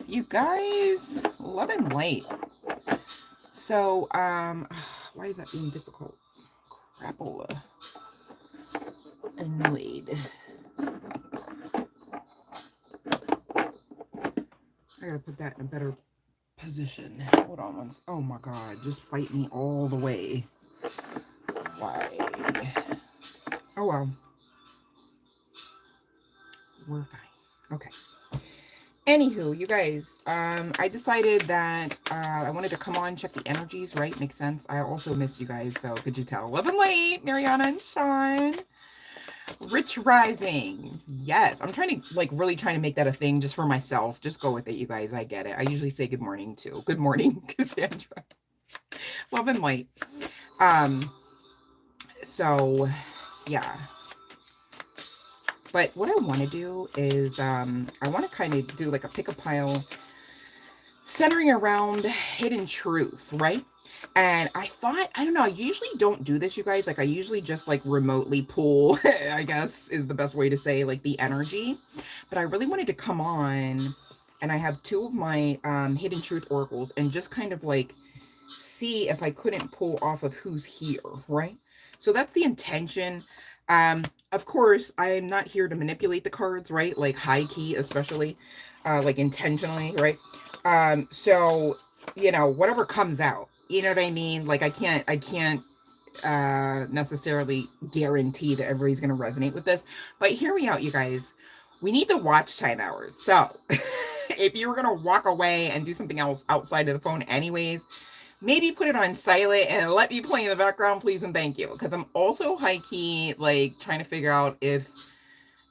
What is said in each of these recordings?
you guys. Love and light. So, why is that being difficult? Crapola. Annoyed. I gotta put that in a better position. Hold on once. Oh my god, just fight me all the way. Why? Oh well. We're fine. Okay. Anywho, you guys, I decided that I wanted to come on, check the energies, right? Makes sense. I also missed you guys, so could you tell? Love and light, Mariana and Sean. Rich Rising. Yes, I'm trying to, like, really trying to make that a thing just for myself. Just go with it, you guys. I get it. I usually say good morning, too. Good morning, Cassandra. Love and light. So, yeah. But what I want to do is I want to kind of do like a pick a pile centering around hidden truth, right? And I thought, I don't know, I usually don't do this, you guys. Like, I usually just like remotely pull, I guess is the best way to say, like, the energy. But I really wanted to come on, and I have two of my hidden truth oracles, and just kind of like see if I couldn't pull off of who's here, right? So that's the intention. Of course, I'm not here to manipulate the cards, right? Like high key, especially, like intentionally, right? So, you know, whatever comes out, you know what I mean? Like, I can't necessarily guarantee that everybody's going to resonate with this, but hear me out, you guys. We need the watch time hours. So if you were going to walk away and do something else outside of the phone anyways, maybe put it on silent and let me play in the background, please and thank you. Because I'm also high key, like, trying to figure out if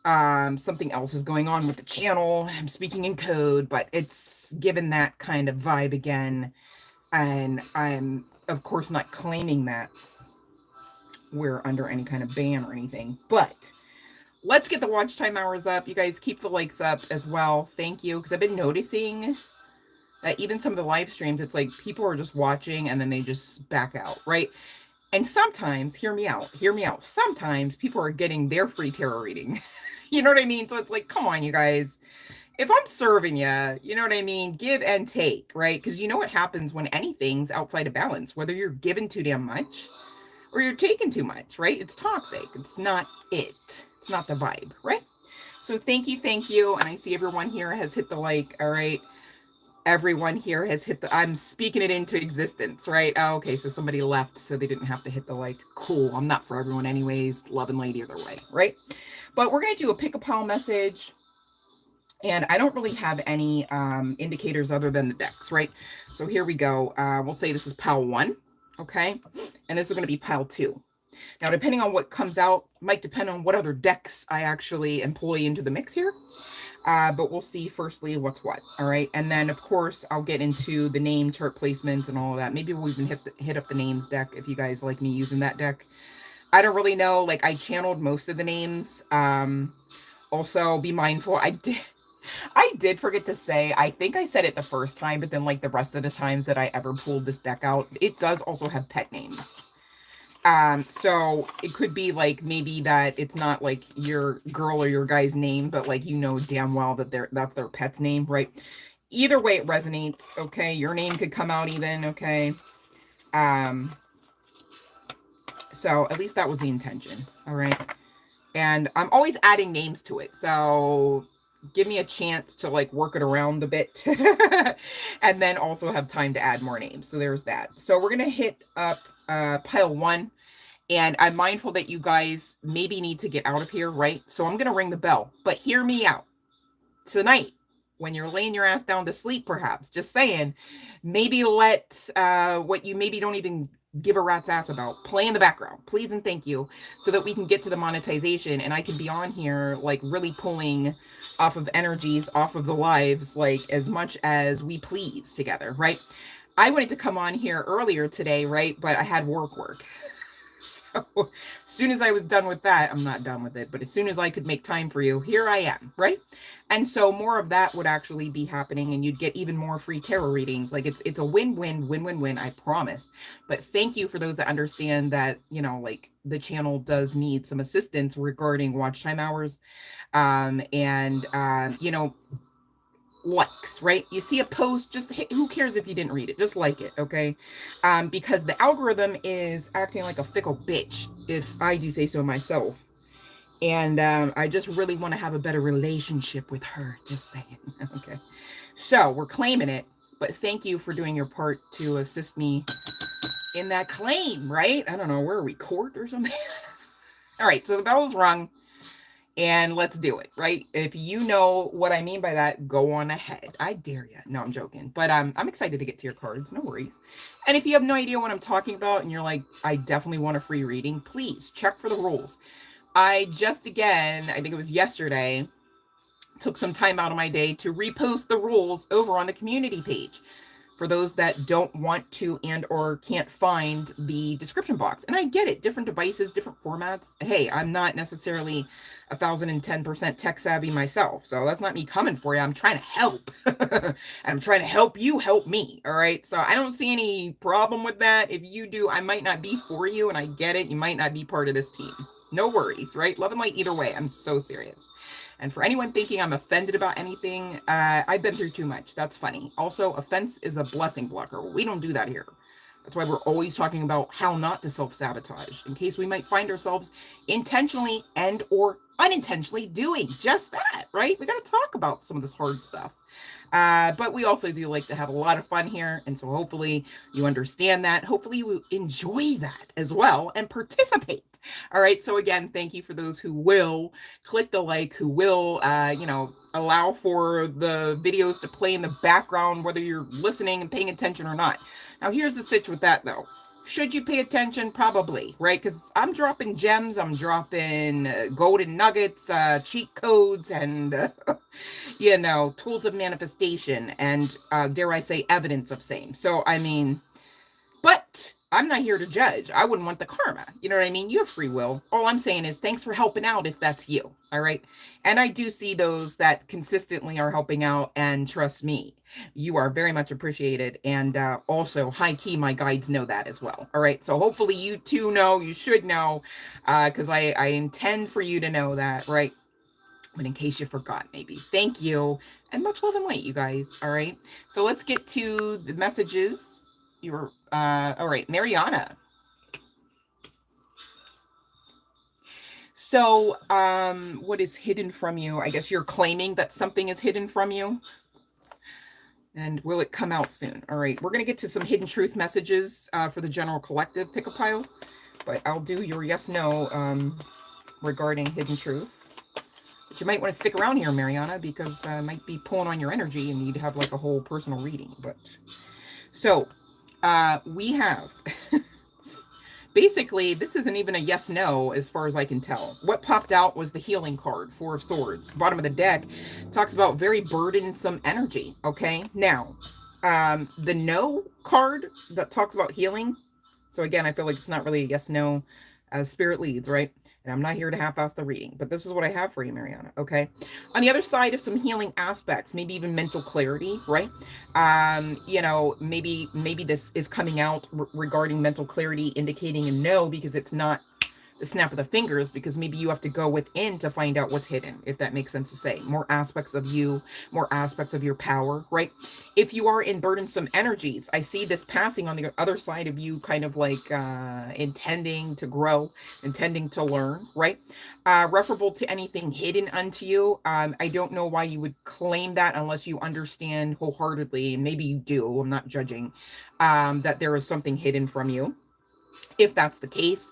something else is going on with the channel. I'm speaking in code, but it's given that kind of vibe again. And I'm, of course, not claiming that we're under any kind of ban or anything. But let's get the watch time hours up. You guys keep the likes up as well. Thank you. Because I've been noticing that even some of the live streams, it's like people are just watching and then they just back out, right? And sometimes, hear me out, sometimes people are getting their free tarot reading. You know what I mean? So it's like, come on, you guys. If I'm serving you, you know what I mean? Give and take, right? Because you know what happens when anything's outside of balance, whether you're given too damn much or you're taking too much, right? It's toxic. It's not it. It's not the vibe, right? So thank you, thank you. And I see everyone here has hit the like, all right? Everyone here has hit the, I'm speaking it into existence, right? Oh, okay, so somebody left, so they didn't have to hit the like. Cool, I'm not for everyone anyways. Love and light either way, right? But we're going to do a pick a pile message. And I don't really have any indicators other than the decks, right? So here we go. We'll say this is pile 1, okay? And this is going to be pile 2. Now, depending on what comes out, might depend on what other decks I actually employ into the mix here. But we'll see firstly what's what, all right? And then, of course, I'll get into the name chart placements and all of that. Maybe we'll even hit up the names deck if you guys like me using that deck. I don't really know. Like, I channeled most of the names. Also, be mindful. I did forget to say, I think I said it the first time, but then, like, the rest of the times that I ever pulled this deck out, it does also have pet names. So it could be like maybe that it's not like your girl or your guy's name, but like, you know damn well that that's their pet's name, right? Either way it resonates, okay? Your name could come out even, okay? So at least that was the intention, all right? And I'm always adding names to it, so give me a chance to like work it around a bit and then also have time to add more names. So there's that. So we're gonna hit up pile 1, and I'm mindful that you guys maybe need to get out of here, right? So I'm gonna ring the bell, but hear me out. Tonight, when you're laying your ass down to sleep, perhaps, just saying, maybe let what you maybe don't even give a rat's ass about play in the background, please and thank you, so that we can get to the monetization and I can be on here like really pulling off of energies, off of the lives, like as much as we please together, right? I wanted to come on here earlier today, right? But I had work. So as soon as I was done with that, I'm not done with it, but as soon as I could make time for you, here I am, right? And so more of that would actually be happening, and you'd get even more free tarot readings. Like it's a win-win, I promise. But thank you for those that understand that, you know, like the channel does need some assistance regarding watch time hours. You know, likes, right? You see a post, just hit, who cares if you didn't read it? Just like it, okay? Because the algorithm is acting like a fickle bitch, if I do say so myself. And I just really want to have a better relationship with her. Just saying. Okay. So we're claiming it, but thank you for doing your part to assist me in that claim, right? I don't know, where are we, court or something? All right, so the bell's rung and let's do it, right? If you know what I mean by that, go on ahead. I dare you. No, I'm joking. But I'm excited to get to your cards. No worries. And if you have no idea what I'm talking about and you're like, I definitely want a free reading, please check for the rules. I just, again, I think it was yesterday, took some time out of my day to repost the rules over on the community page for those that don't want to and or can't find the description box. And I get it, different devices, different formats. Hey, I'm not necessarily 1010% tech savvy myself, so that's not me coming for you. I'm trying to help. I'm trying to help you help me, all right? So I don't see any problem with that. If you do, I might not be for you, and I get it. You might not be part of this team. No worries, right? Love and light either way. I'm so serious. And for anyone thinking I'm offended about anything, I've been through too much. That's funny. Also, offense is a blessing blocker. We don't do that here. That's why we're always talking about how not to self-sabotage, in case we might find ourselves intentionally and or unintentionally doing just that, right? We got to talk about some of this hard stuff. But we also do like to have a lot of fun here. And so hopefully you understand that. Hopefully you enjoy that as well and participate. All right. So again, thank you for those who will click the like, who will, allow for the videos to play in the background, whether you're listening and paying attention or not. Now, here's the sitch with that, though. Should you pay attention? Probably, right? Because I'm dropping gems, I'm dropping golden nuggets, cheat codes, and, tools of manifestation, and dare I say, evidence of same. So, I mean, but I'm not here to judge. I wouldn't want the karma. You know what I mean? You have free will. All I'm saying is thanks for helping out if that's you. All right. And I do see those that consistently are helping out. And trust me, you are very much appreciated. And also, high key, my guides know that as well. All right. So hopefully you too know, you should know, because I intend for you to know that. Right. But in case you forgot, maybe. Thank you. And much love and light, you guys. All right. So let's get to the messages. You're all right, Mariana. So what is hidden from you? I guess you're claiming that something is hidden from you. And will it come out soon? All right, we're going to get to some hidden truth messages for the general collective pick a pile, but I'll do your yes no regarding hidden truth. But you might want to stick around here, Mariana, because I might be pulling on your energy and you'd have like a whole personal reading. But so we have basically, this isn't even a yes no as far as I can tell. What popped out was the healing card, 4 of Swords. Bottom of the deck talks about very burdensome energy. Okay, now the no card that talks about healing. So again, I feel like it's not really a yes no as spirit leads, right? And I'm not here to half-ass the reading, but this is what I have for you, Mariana, okay? On the other side of some healing aspects, maybe even mental clarity, right? Maybe this is coming out regarding mental clarity, indicating a no, because it's not the snap of the fingers, because maybe you have to go within to find out what's hidden, if that makes sense to say. More aspects of you, more aspects of your power, right? If you are in burdensome energies, I see this passing on the other side of you, kind of like intending to grow, intending to learn, right? Referable to anything hidden unto you. I don't know why you would claim that unless you understand wholeheartedly, and maybe you do, I'm not judging, that there is something hidden from you. If that's the case,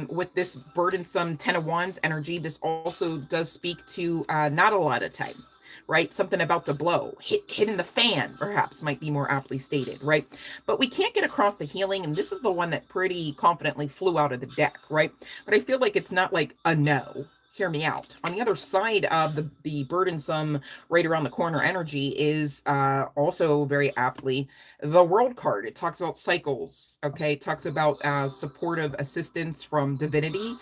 with this burdensome 10 of Wands energy, this also does speak to not a lot of time, right? Something about to blow, hit in the fan, perhaps, might be more aptly stated, right? But we can't get across the healing, and this is the one that pretty confidently flew out of the deck, right? But I feel like it's not like a no. Hear me out. On the other side of the burdensome right around the corner energy is also very aptly the World card. It talks about cycles, okay? It talks about supportive assistance from divinity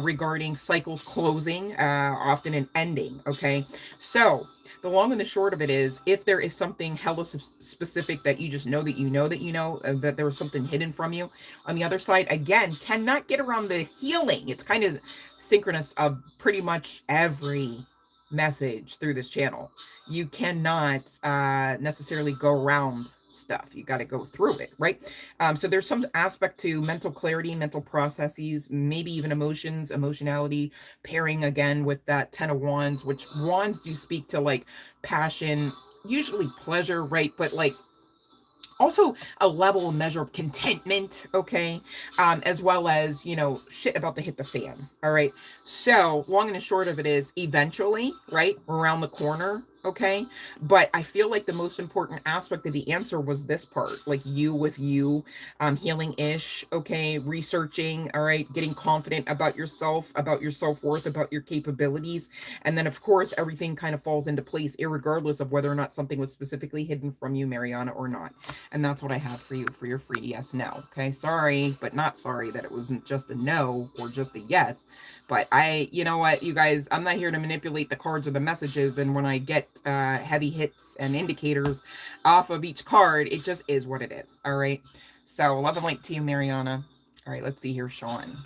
regarding cycles closing, often an ending, okay? So the long and the short of it is, if there is something hella specific that you just know that you know that you know, that there was something hidden from you, on the other side, again, cannot get around the healing. It's kind of synchronous of pretty much every message through this channel. You cannot necessarily go around stuff. You got to go through it, right? So there's some aspect to mental clarity, mental processes, maybe even emotions, emotionality, pairing again with that 10 of wands, which wands do speak to like passion, usually pleasure, right? But like also a level and measure of contentment, okay, as well as, you know, shit about to hit the fan. All right, so long and the short of it is eventually, right, around the corner, okay. But I feel like the most important aspect of the answer was this part, like you with you, healing ish, okay, researching, all right, getting confident about yourself, about your self-worth, about your capabilities, and then of course everything kind of falls into place irregardless of whether or not something was specifically hidden from you, Mariana, or not. And that's what I have for you for your free yes, no. Okay. Sorry, but not sorry that it wasn't just a no or just a yes. But you know what, you guys, I'm not here to manipulate the cards or the messages. And when I get heavy hits and indicators off of each card, it just is what it is. All right. So love and light to you, Mariana. All right. Let's see here, Sean.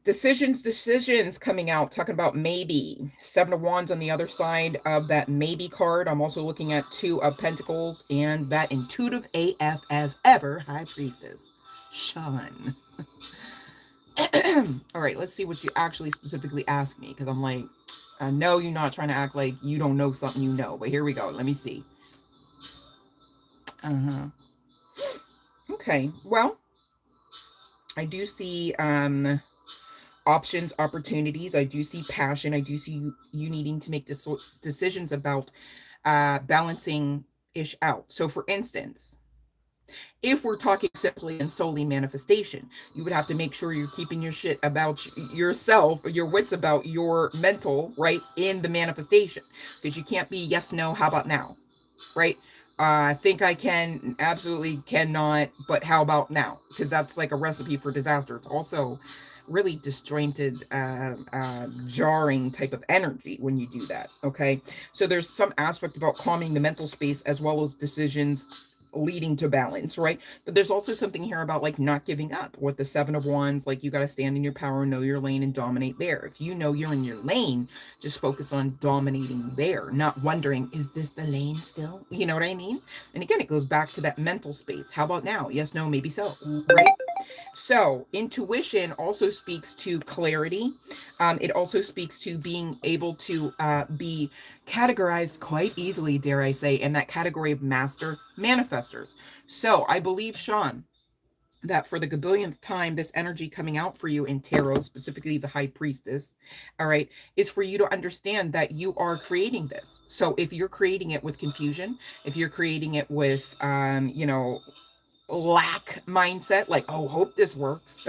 Decisions coming out, talking about maybe. 7 of wands on the other side of that maybe card. I'm also looking at 2 of pentacles and that intuitive AF as ever high priestess, Sean. All right, let's see what you actually specifically asked me, because I'm like, I know you're not trying to act like you don't know something you know, but here we go. Let me see. Okay, well, I do see options, opportunities. I do see passion. I do see you needing to make decisions about balancing ish out. So for instance, if we're talking simply and solely manifestation, you would have to make sure you're keeping your shit about yourself, or your wits about your mental, right, in the manifestation, because you can't be yes, no, how about now, right? I think I can, absolutely cannot, but how about now? Because that's like a recipe for disaster. It's also really disjointed, jarring type of energy when you do that. Okay. So there's some aspect about calming the mental space as well as decisions leading to balance, right? But there's also something here about like not giving up with the 7 of wands. Like you got to stand in your power, know your lane, and dominate there. If you know you're in your lane, just focus on dominating there, not wondering, is this the lane still? You know what I mean? And again, it goes back to that mental space. How about now? Yes, no, maybe so, right? So intuition also speaks to clarity. It also speaks to being able to be categorized quite easily, dare I say, in that category of master manifestors. So I believe, Sean, that for the gabillionth time, this energy coming out for you in tarot, specifically the high priestess, all right, is for you to understand that you are creating this. So if you're creating it with confusion, if you're creating it with, you know, lack mindset, like, oh, hope this works,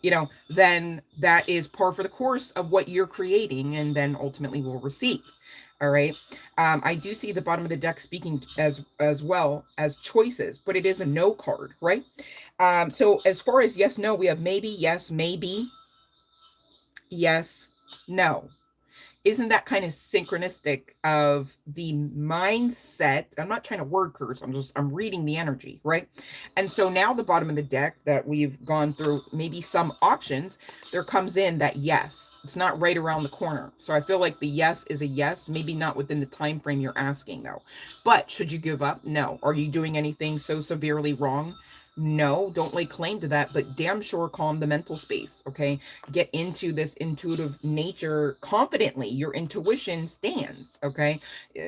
you know, then that is par for the course of what you're creating and then ultimately will receive. All right. I do see the bottom of the deck speaking as well as choices, but it is a no card, right? So as far as yes, no, we have maybe, yes, maybe, yes, no. Isn't that kind of synchronistic of the mindset? I'm not trying to word curse. I'm reading the energy, right? And so now the bottom of the deck that we've gone through, maybe some options, there comes in that yes. It's not right around the corner. So I feel like the yes is a yes, maybe not within the time frame you're asking though. But should you give up? No. Are you doing anything so severely wrong? No, don't lay claim to that, but damn sure calm the mental space, okay? Get into this intuitive nature confidently. Your intuition stands, okay?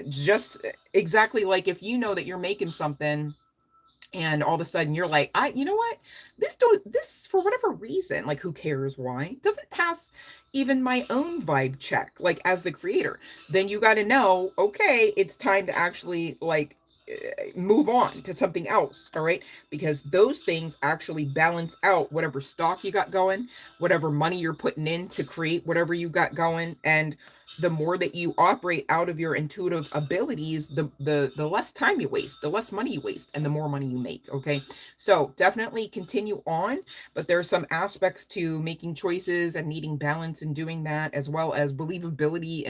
Just exactly like if you know that you're making something and all of a sudden you're like, you know what, this for whatever reason, like who cares why, doesn't pass even my own vibe check, like as the creator, then you got to know, okay, it's time to actually like move on to something else. All right, because those things actually balance out whatever stock you got going, whatever money you're putting in to create whatever you got going, and the more that you operate out of your intuitive abilities, the less time you waste, the less money you waste, and the more money you make. Okay. So definitely continue on, but there's some aspects to making choices and needing balance in doing that, as well as believability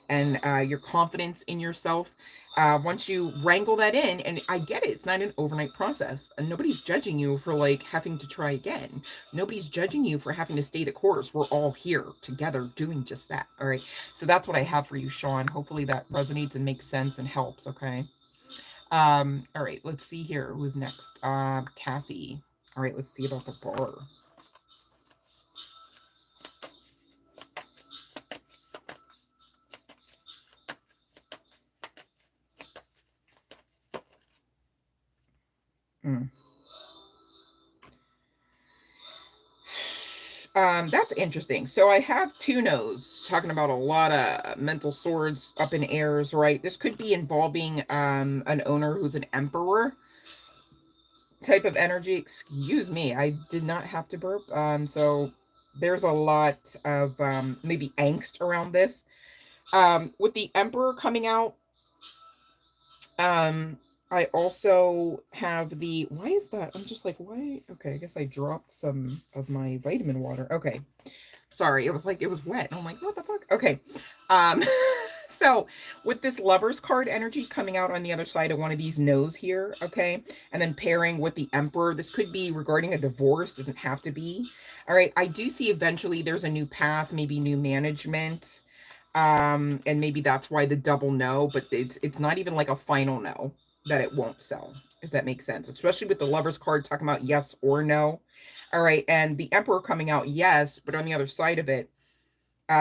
and your confidence in yourself. Once you wrangle that in, and I get it, it's not an overnight process, and nobody's judging you for like having to try again. Nobody's judging you for having to stay the course. We're all here together doing just that. All right. So that's what I have for you, Sean. Hopefully that resonates and makes sense and helps. Okay. All right, let's see here. Who's next? Cassie. All right, let's see about the bar. Mm. That's interesting. So I have two no's talking about a lot of mental swords up in airs, right? This could be involving an owner who's an emperor type of energy. Excuse me, I did not have to burp. So there's a lot of maybe angst around this. With the emperor coming out, um I also have the, why is that? I'm just like, why? Okay, I guess I dropped some of my vitamin water. Okay. Sorry, it was like it was wet. And I'm like, what the fuck? Okay. Um so with this lover's card energy coming out on the other side of one of these no's here, okay? And then pairing with the emperor, this could be regarding a divorce, doesn't have to be. All right, I do see eventually there's a new path, maybe new management. And maybe that's why the double no, but it's not even like a final no that it won't sell, if that makes sense, especially with the lover's card talking about yes or no. All right, and the emperor coming out yes, but on the other side of it,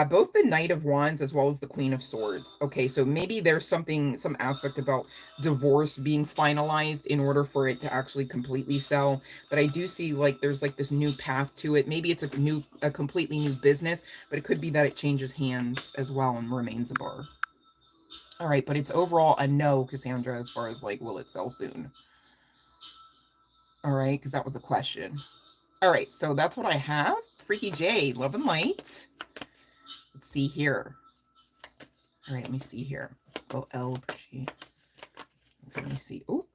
both the Knight of Wands as well as the Queen of Swords. Okay, so maybe there's something, some aspect about divorce being finalized in order for it to actually completely sell. But I do see like there's like this new path to it. Maybe it's a completely new business, but it could be that it changes hands as well and remains a bar. All right, but it's overall a no, Cassandra, as far as like, will it sell soon? All right, because that was the question. All right, so that's what I have. Freaky Jade, love and light. Let's see here. All right, let me see here. Go LG. Let me see. Oh,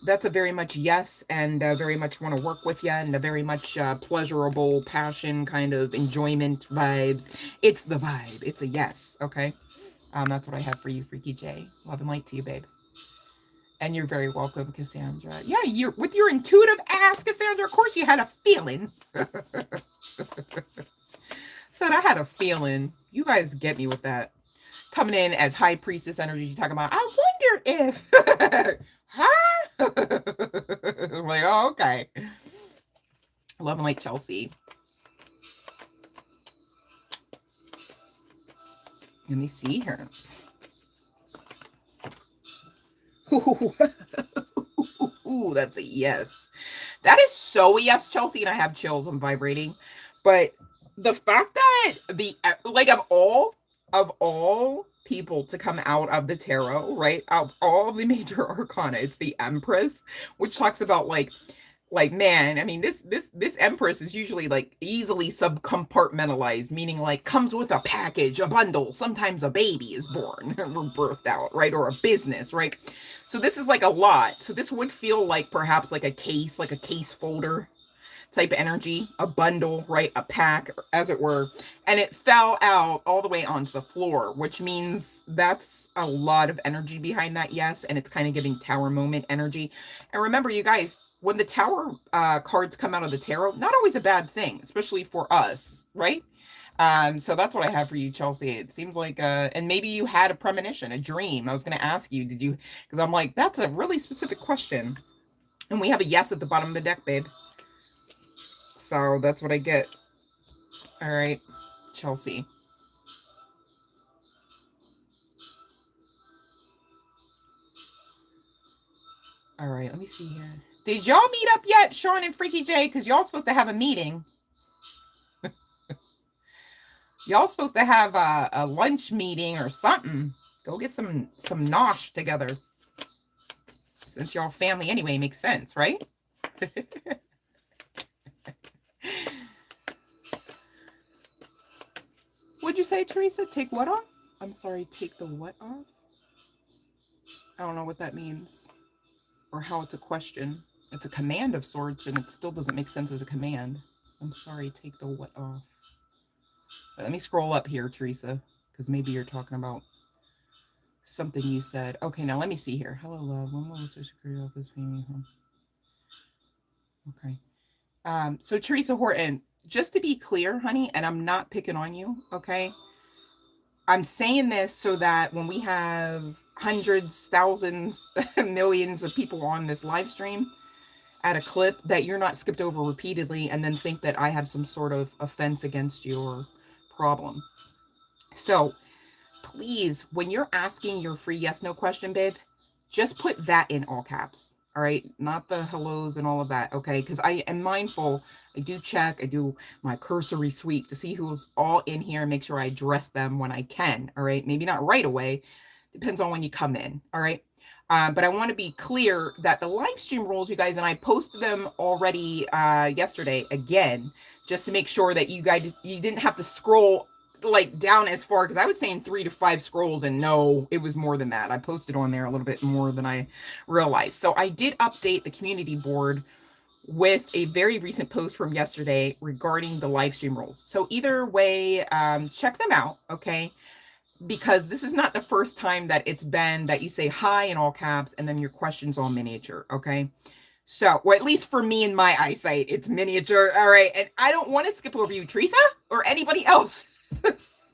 that's a very much yes, and very much want to work with you, and a very much pleasurable passion kind of enjoyment vibes. It's the vibe. It's a yes. Okay. That's what I have for you, Freaky J. Love and light to you, babe. And you're very welcome, Cassandra. Yeah, you're with your intuitive ass, Cassandra. Of course, you had a feeling. Said I had a feeling. You guys get me with that. Coming in as high priestess energy, you talking about, I wonder if, huh? I'm like, oh, okay. Love and light, Chelsea. Let me see here. Ooh, that's a yes. That is so a yes, Chelsea, and I have chills. I'm vibrating. But the fact that the, like, of all people to come out of the tarot, right? Of all the major arcana, it's the Empress, which talks about like man, I mean, this Empress is usually like easily subcompartmentalized, meaning like comes with a package, a bundle. Sometimes a baby is born or birthed out, right? Or a business, right? So this is like a lot. So this would feel like perhaps like a case folder type energy, a bundle, right? A pack, as it were. And it fell out all the way onto the floor, which means that's a lot of energy behind that, yes. And it's kind of giving tower moment energy. And remember, you guys, when the tower cards come out of the tarot, not always a bad thing, especially for us, right? So that's what I have for you, Chelsea. It seems like and maybe you had a premonition, a dream. I was going to ask you, did you, because I'm like, that's a really specific question. And we have a yes at the bottom of the deck, babe. So that's what I get. All right, Chelsea. All right, let me see here. Did y'all meet up yet, Sean and Freaky J? Because y'all supposed to have a meeting. Y'all supposed to have a lunch meeting or something. Go get some nosh together. Since y'all family anyway, makes sense, right? would you say, Teresa? Take what off? I'm sorry, take the what off? I don't know what that means or how it's a question. It's a command of sorts, and it still doesn't make sense as a command. I'm sorry, take the what off. But let me scroll up here, Teresa, because maybe you're talking about something you said. Okay, now let me see here. Hello, love. When will the Social Security office pay me home? Okay. So Teresa Horton, just to be clear, honey, and I'm not picking on you, okay? I'm saying this so that when we have hundreds, thousands, millions of people on this live stream at a clip, that you're not skipped over repeatedly and then think that I have some sort of offense against you or problem. So please, when you're asking your free yes, no question, babe, just put that in all caps. All right. Not the hellos and all of that. Okay. Because I am mindful. I do check. I do my cursory sweep to see who's all in here and make sure I address them when I can. All right. Maybe not right away. Depends on when you come in. All right. But I want to be clear that the live stream rules, you guys, and I posted them already yesterday again, just to make sure that you didn't have to scroll like down as far, because I was saying 3 to 5 scrolls, and no, it was more than that. I posted on there a little bit more than I realized. So I did update the community board with a very recent post from yesterday regarding the live stream rules. So either way, check them out, okay? Because this is not the first time that it's been that you say hi in all caps and then your question's all miniature, okay? So, or at least for me in my eyesight, it's miniature, all right? And I don't want to skip over you, Teresa, or anybody else.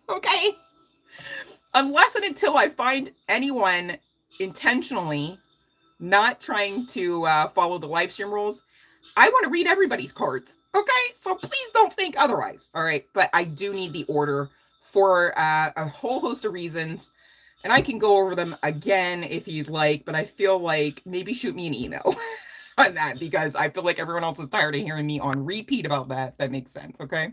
Okay, unless and until I find anyone intentionally not trying to follow the live stream rules, I want to read everybody's cards. Okay, so please don't think otherwise. All right, but I do need the order for a whole host of reasons, and I can go over them again if you'd like, but I feel like maybe shoot me an email on that, because I feel like everyone else is tired of hearing me on repeat about that. That makes sense. Okay.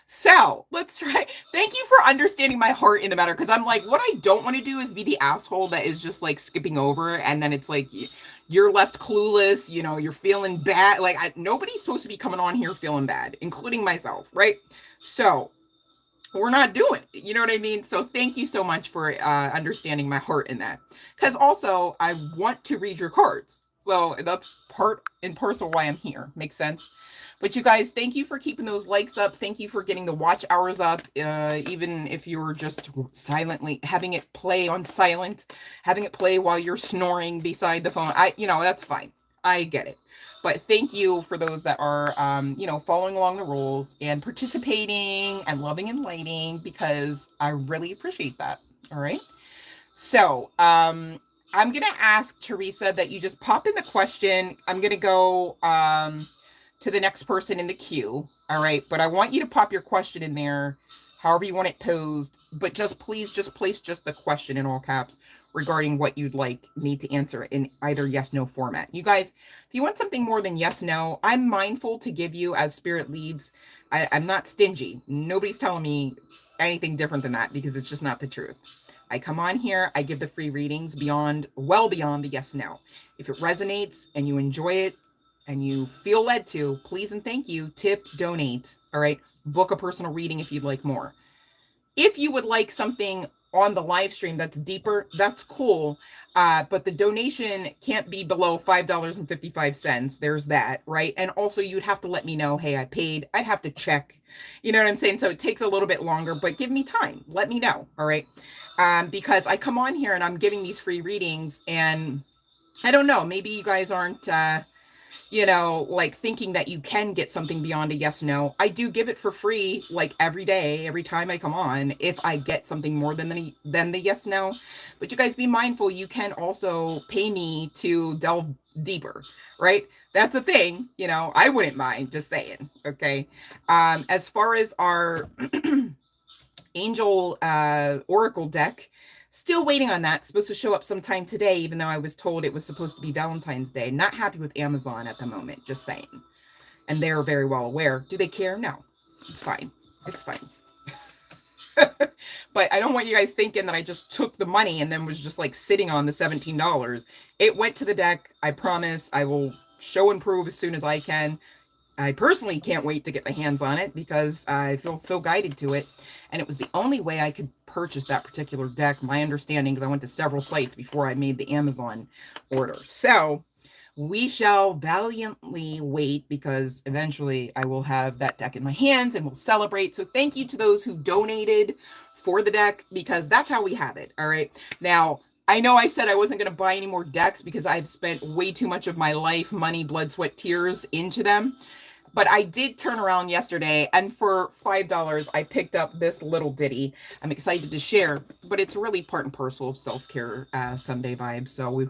So let's try. Thank you for understanding my heart in the matter, because I'm like, what I don't want to do is be the asshole that is just like skipping over, and then it's like you're left clueless. You know, you're feeling bad. Like nobody's supposed to be coming on here feeling bad, including myself, right? So we're not doing it. You know what I mean? So thank you so much for understanding my heart in that, because also I want to read your cards. So that's part and parcel why I'm here. Makes sense? But you guys, thank you for keeping those likes up. Thank you for getting the watch hours up. Even if you're just silently having it play on silent, having it play while you're snoring beside the phone. That's fine. I get it. But thank you for those that are, following along the rules and participating and loving and lighting, because I really appreciate that. All right. So, I'm going to ask Teresa that you just pop in the question. I'm going to go, to the next person in the queue. All right. But I want you to pop your question in there, however you want it posed, but please place just the question in all caps regarding what you'd like me to answer in either yes, no format. You guys, if you want something more than yes, no, I'm mindful to give you as spirit leads. I'm not stingy. Nobody's telling me anything different than that, because it's just not the truth. I come on here, I give the free readings well beyond the yes, no. If it resonates and you enjoy it, and you feel led to, please and thank you, tip, donate, all right? Book a personal reading if you'd like more. If you would like something on the live stream that's deeper, that's cool, but the donation can't be below $5.55. There's that, right? And also you'd have to let me know, hey, I paid. I'd have to check, you know what I'm saying? So it takes a little bit longer, but give me time. Let me know, all right? Because I come on here and I'm giving these free readings, and I don't know, maybe you guys aren't... like thinking that you can get something beyond a yes, no. I do give it for free, like every day, every time I come on, if I get something more than the yes, no. But you guys be mindful, you can also pay me to delve deeper, right? That's a thing, I wouldn't mind, just saying, okay? As far as our Angel Oracle deck, still waiting on that. Supposed to show up sometime today, even though I was told it was supposed to be Valentine's Day. Not happy with Amazon at the moment, just saying. And they're very well aware. Do they care? No. It's fine. It's fine. But I don't want you guys thinking that I just took the money and then was just like sitting on the $17. It went to the deck. I promise I will show and prove as soon as I can. I personally can't wait to get my hands on it because I feel so guided to it. And it was the only way I could purchase that particular deck, my understanding, because I went to several sites before I made the Amazon order. So we shall valiantly wait because eventually I will have that deck in my hands and we'll celebrate. So thank you to those who donated for the deck because that's how we have it. All right. Now, I know I said I wasn't going to buy any more decks because I've spent way too much of my life, money, blood, sweat, tears into them. But I did turn around yesterday, and for $5, I picked up this little ditty. I'm excited to share, but it's really part and parcel of self-care Sunday vibes. So we,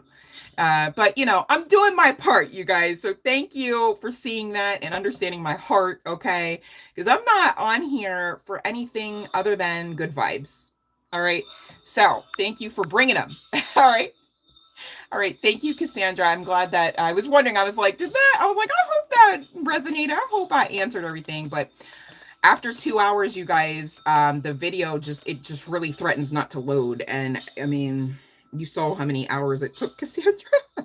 but you know, I'm doing my part, you guys. So thank you for seeing that and understanding my heart, okay? Because I'm not on here for anything other than good vibes. All right. So thank you for bringing them. All right. All right. Thank you, Cassandra. I'm glad that I was wondering. I was like, I was like, I hope that resonated. I hope I answered everything. But after 2 hours, you guys, the video it just really threatens not to load. And I mean, you saw how many hours it took, Cassandra. I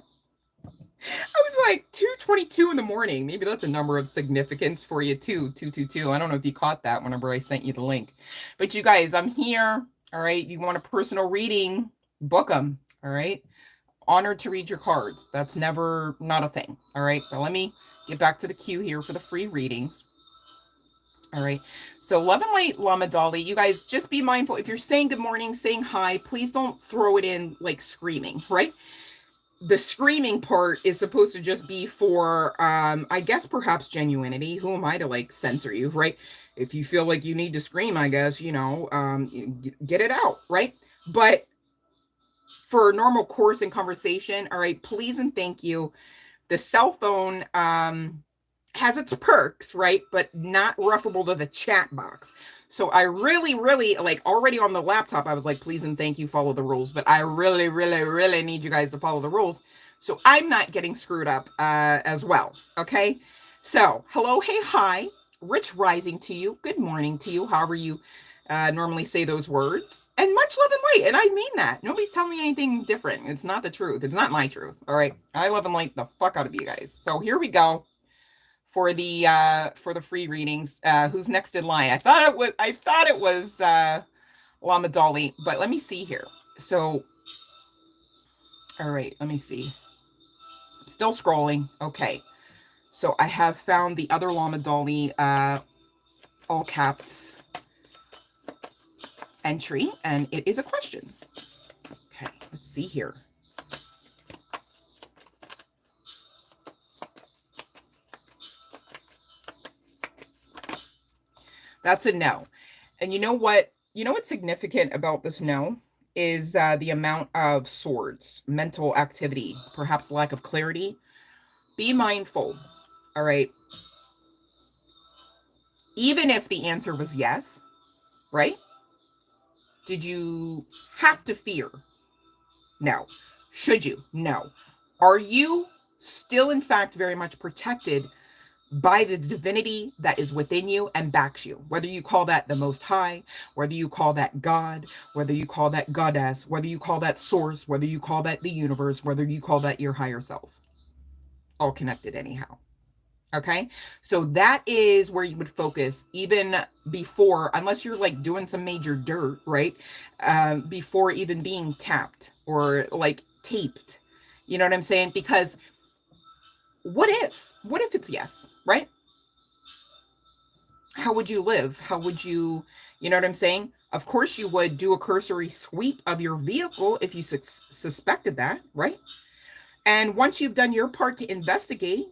was like 2:22 in the morning. Maybe that's a number of significance for you too. 222. I don't know if you caught that whenever I sent you the link. But you guys, I'm here. All right. You want a personal reading? Book them. All right. Honored to read your cards. That's never not a thing. All right. But let me get back to the queue here for the free readings. All right. So love and light, Lama Dolly. You guys just be mindful. If you're saying good morning, saying hi, please don't throw it in like screaming, right? The screaming part is supposed to just be for, I guess, perhaps genuinity. Who am I to like censor you, right? If you feel like you need to scream, I guess, you know, get it out, right? But for normal course and conversation, all right, please and thank you. The cell phone has its perks, right? But not referable to the chat box. So I really, really, like, already on the laptop, I was like, please and thank you, follow the rules. But I really, really, really need you guys to follow the rules. So I'm not getting screwed up as well, okay? So, hello, hey, hi. Rich rising to you. Good morning to you, however you normally say those words. And much love and light. And I mean that. Nobody's telling me anything different. It's not the truth. It's not my truth, all right? I love and light the fuck out of you guys. So here we go. For the free readings. Who's next in line? I thought it was Lama Dolly, but let me see here. So all right, let me see. Still scrolling. Okay. So I have found the other Lama Dolly all caps entry, and it is a question. Okay, let's see here. That's a no. And you know what? You know what's significant about this no is the amount of swords, mental activity, perhaps lack of clarity. Be mindful. All right. Even if the answer was yes, right? Did you have to fear? No. Should you? No. Are you still, in fact, very much protected by the divinity that is within you and backs you? Whether you call that the Most High, whether you call that God, whether you call that Goddess, whether you call that Source, whether you call that the universe, whether you call that your higher self. All connected anyhow. Okay, so that is where you would focus even before, unless you're like doing some major dirt, right? Before even being tapped or like taped. You know what I'm saying? Because what if it's yes, right? How would you live? How would you know what I'm saying? Of course you would do a cursory sweep of your vehicle if you suspected that, right? And once you've done your part to investigate,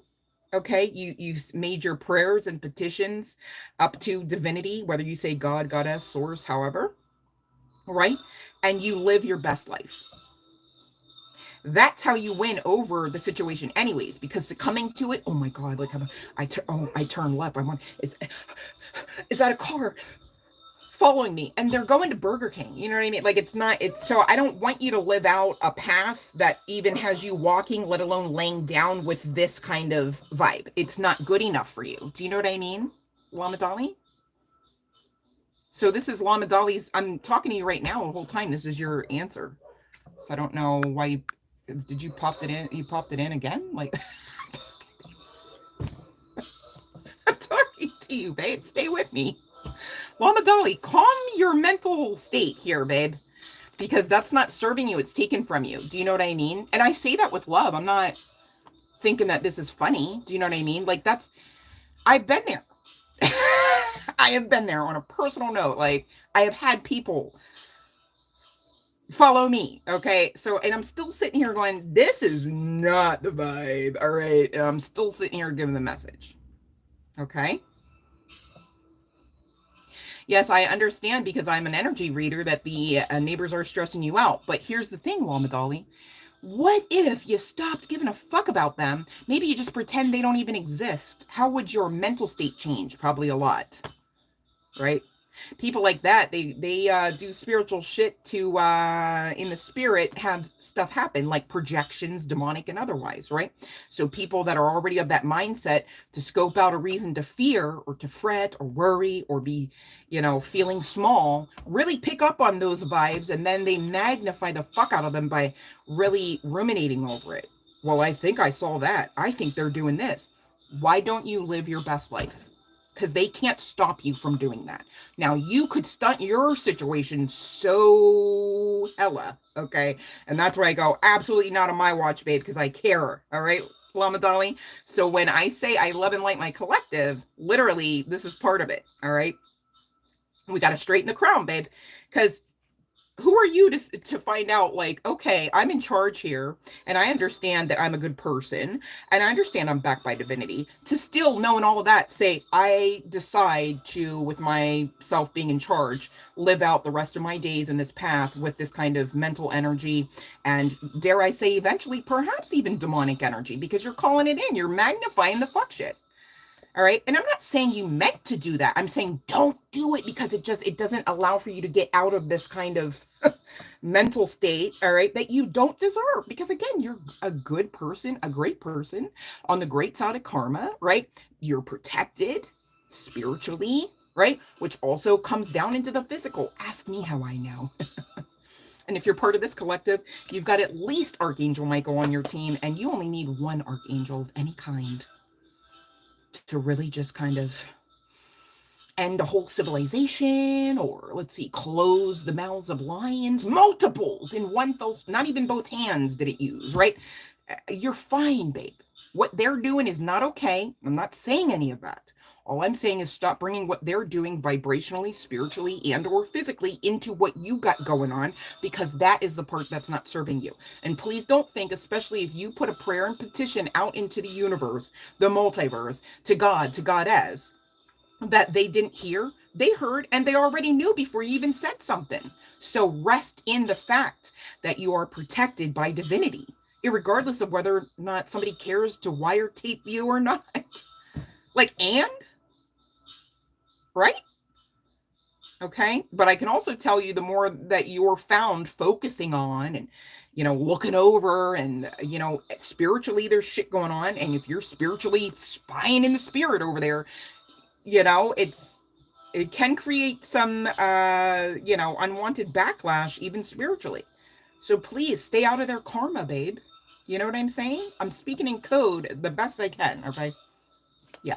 okay, you've made your prayers and petitions up to divinity, whether you say God, Goddess, Source, however, right? And you live your best life. That's how you win over the situation anyways, because coming to it, oh my God, like I turn left. Is that a car following me? And they're going to Burger King. You know what I mean? Like so I don't want you to live out a path that even has you walking, let alone laying down with this kind of vibe. It's not good enough for you. Do you know what I mean, Lama Dolly? So this is Lama Dolly's, I'm talking to you right now the whole time. This is your answer. So I don't know why did you pop it in? You popped it in again? Like to you, babe. Stay with me. Lama Dolly, calm your mental state here, babe. Because that's not serving you. It's taken from you. Do you know what I mean? And I say that with love. I'm not thinking that this is funny. Do you know what I mean? Like I've been there. I have been there on a personal note. Like I have had people follow me. Okay. So, and I'm still sitting here going, this is not the vibe. All right. And I'm still sitting here giving the message. Okay. Yes, I understand because I'm an energy reader that the neighbors are stressing you out. But here's the thing, Lama Dolly. What if you stopped giving a fuck about them? Maybe you just pretend they don't even exist. How would your mental state change? Probably a lot, right? People like that, they do spiritual shit to in the spirit have stuff happen, like projections, demonic and otherwise, right? So people that are already of that mindset to scope out a reason to fear or to fret or worry or be, you know, feeling small, really pick up on those vibes, and then they magnify the fuck out of them by really ruminating over it. Well, I think I saw that. I think they're doing this. Why don't you live your best life? Because they can't stop you from doing that. Now, you could stunt your situation so hella, okay? And that's where I go, absolutely not on my watch, babe, because I care, all right, Lama Dolly? So when I say I love and light my collective, literally, this is part of it, all right? We got to straighten the crown, babe, because who are you to find out, like, okay, I'm in charge here, and I understand that I'm a good person, and I understand I'm backed by divinity, to still knowing all of that, say, I decide to, with myself being in charge, live out the rest of my days in this path with this kind of mental energy, and dare I say, eventually, perhaps even demonic energy, because you're calling it in, you're magnifying the fuck shit. All right. And I'm not saying you meant to do that. I'm saying don't do it because it doesn't allow for you to get out of this kind of mental state. All right. That you don't deserve, because again, you're a good person, a great person on the great side of karma, right? You're protected spiritually, right? Which also comes down into the physical. Ask me how I know. And if you're part of this collective, you've got at least Archangel Michael on your team, and you only need one Archangel of any kind to really just kind of end a whole civilization, or let's see, close the mouths of lions, multiples in one fell, not even both hands did it use, right? You're fine, babe. What they're doing is not okay. I'm not saying any of that. All I'm saying is stop bringing what they're doing vibrationally, spiritually, and or physically into what you got going on, because that is the part that's not serving you. And please don't think, especially if you put a prayer and petition out into the universe, the multiverse, to God, to Goddess, that they didn't hear. They heard, and they already knew before you even said something. So rest in the fact that you are protected by divinity, irregardless of whether or not somebody cares to wiretape you or not. Like, and right? Okay. But I can also tell you, the more that you're found focusing on and, you know, looking over and, you know, spiritually there's shit going on. And if you're spiritually spying in the spirit over there, you know, it can create some, you know, unwanted backlash, even spiritually. So please stay out of their karma, babe. You know what I'm saying? I'm speaking in code the best I can. Okay. Yeah.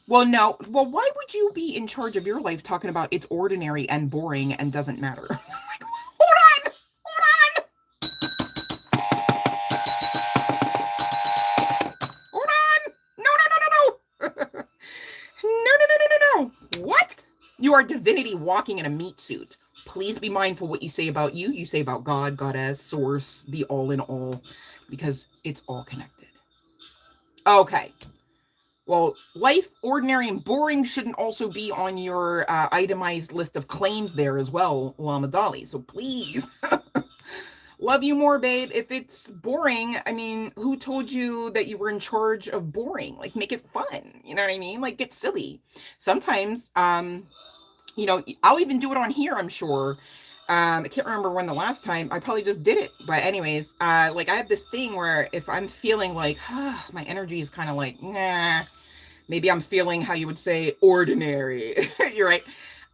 Well, no. Well, why would you be in charge of your life talking about it's ordinary and boring and doesn't matter? Like, hold on. Hold on. Hold on. No, no, no, no, no. No, no, no, no, no, no. What? You are divinity walking in a meat suit. Please be mindful what you say about you. You say about God, Goddess, Source, the all in all, because it's all connected. Okay. Well, life, ordinary, and boring shouldn't also be on your itemized list of claims there as well, Lama Dolly. So please, love you more, babe. If it's boring, I mean, who told you that you were in charge of boring? Like, make it fun. You know what I mean? Like, get silly. Sometimes, you know, I'll even do it on here, I'm sure. I can't remember when the last time, I probably just did it. But anyways, like, I have this thing where if I'm feeling like, my energy is kind of like, nah, maybe I'm feeling how you would say ordinary. You're right.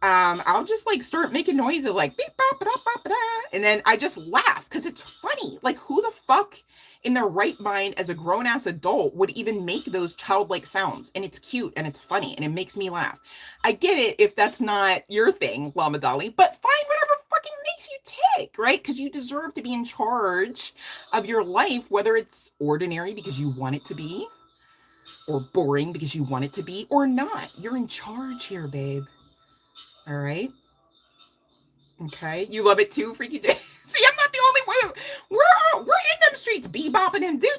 I'll just like start making noises like beep bop ba ba ba, and then I just laugh because it's funny. Like, who the fuck in their right mind as a grown ass adult would even make those childlike sounds? And it's cute and it's funny and it makes me laugh. I get it if that's not your thing, Lama Dolly, but find whatever fucking makes you tick, right? Because you deserve to be in charge of your life, whether it's ordinary because you want it to be, or boring because you want it to be, or not. You're in charge here, babe. All right. Okay. You love it too, Freaky J. See, I'm not the only one. We're in them streets, bebopping and do,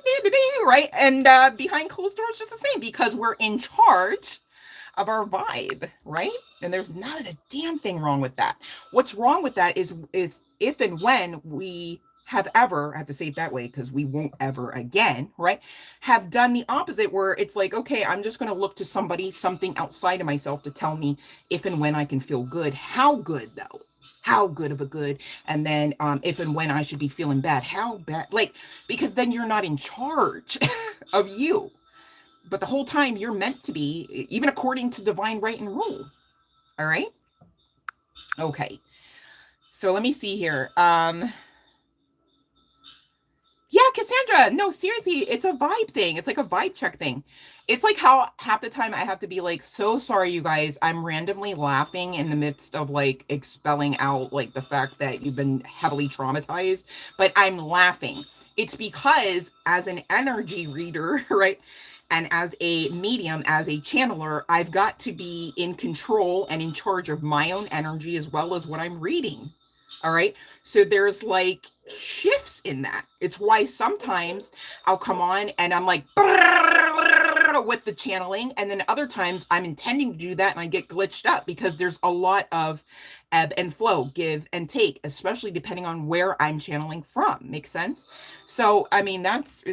right? And behind closed doors, just the same, because we're in charge of our vibe, right? And there's not a damn thing wrong with that. What's wrong with that is if and when we have ever, I have to say it that way because we won't ever again, right? Have done the opposite where it's like, okay, I'm just going to look to somebody, something outside of myself to tell me if and when I can feel good. How good though? How good of a good? And then if and when I should be feeling bad, how bad? Like, because then you're not in charge of you. But the whole time you're meant to be, even according to divine right and rule. All right. Okay. So let me see here. Yeah, Cassandra, no, seriously, it's a vibe thing. It's like a vibe check thing. It's like how half the time I have to be like, so sorry, you guys. I'm randomly laughing in the midst of like expelling out like the fact that you've been heavily traumatized, but I'm laughing. It's because as an energy reader, right? And as a medium, as a channeler, I've got to be in control and in charge of my own energy as well as what I'm reading. All right. So there's like shifts in that. It's why sometimes I'll come on and I'm like with the channeling. And then other times I'm intending to do that and I get glitched up because there's a lot of ebb and flow, give and take, especially depending on where I'm channeling from. Makes sense? So, I mean, that's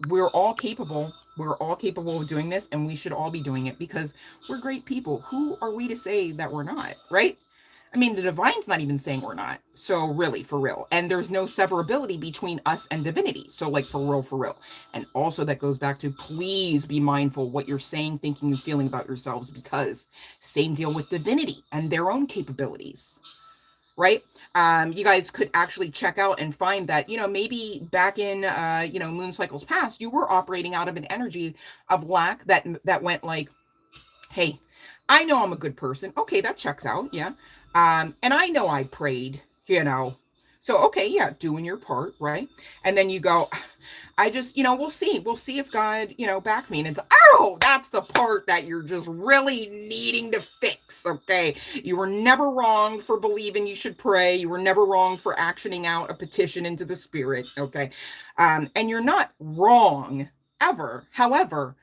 we're all capable. We're all capable of doing this and we should all be doing it because we're great people. Who are we to say that we're not, right? I mean, the divine's not even saying we're not. So really, for real. And there's no severability between us and divinity. So like for real, for real. And also that goes back to please be mindful what you're saying, thinking, and feeling about yourselves because same deal with divinity and their own capabilities. Right? You guys could actually check out and find that, you know, maybe back in, you know, moon cycles past, you were operating out of an energy of lack that went like, hey, I know I'm a good person. Okay, that checks out. Yeah. And I know I prayed, you know. So, okay, yeah, doing your part, right? And then you go, I just, you know, we'll see. We'll see if God, you know, backs me. And it's, oh, that's the part that you're just really needing to fix. Okay. You were never wrong for believing you should pray. You were never wrong for actioning out a petition into the spirit. Okay. And you're not wrong ever. However,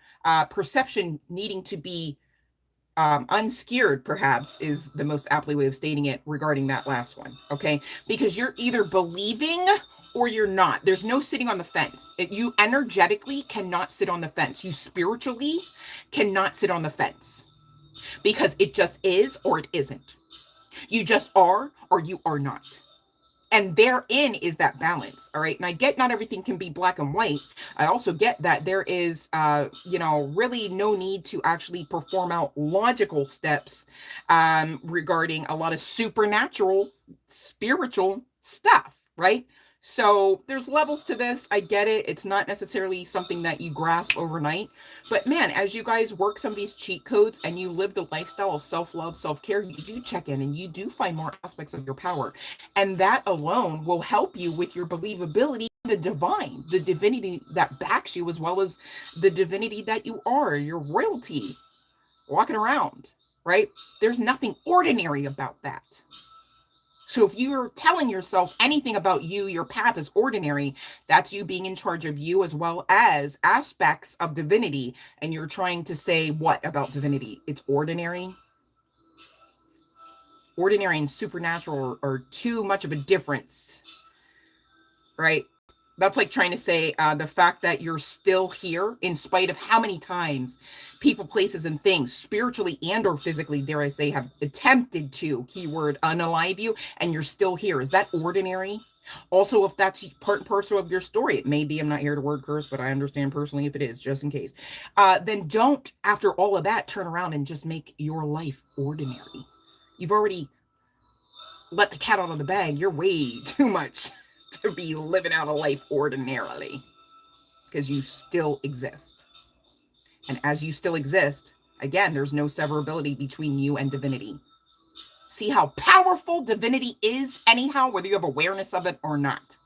perception needing to be unscared perhaps is the most aptly way of stating it regarding that last one. Okay. Because you're either believing or you're not. There's no sitting on the fence. You energetically cannot sit on the fence. You spiritually cannot sit on the fence because it just is or it isn't. You just are or you are not. And therein is that balance. All right. And I get not everything can be black and white. I also get that there is, you know, really no need to actually perform out logical steps regarding a lot of supernatural, spiritual stuff. Right. So there's levels to this. I get it. It's not necessarily something that you grasp overnight. But man, as you guys work some of these cheat codes and you live the lifestyle of self-love, self-care, you do check in and you do find more aspects of your power. And that alone will help you with your believability, the divine, the divinity that backs you, as well as the divinity that you are, your royalty walking around, right? There's nothing ordinary about that. So if you're telling yourself anything about you, your path is ordinary, that's you being in charge of you as well as aspects of divinity. And you're trying to say what about divinity? It's ordinary. Ordinary and supernatural are too much of a difference, right? That's like trying to say the fact that you're still here in spite of how many times people, places, and things spiritually and or physically, dare I say, have attempted to, keyword, unalive you, and you're still here. Is that ordinary? Also, if that's part and parcel of your story, it may be, I'm not here to word curse, but I understand personally if it is, just in case. Then don't, after all of that, turn around and just make your life ordinary. you've already let the cat out of the bag. You're way too much to be living out a life ordinarily, because you still exist. And as you still exist, again, there's no severability between you and divinity. See how powerful divinity is anyhow, whether you have awareness of it or not.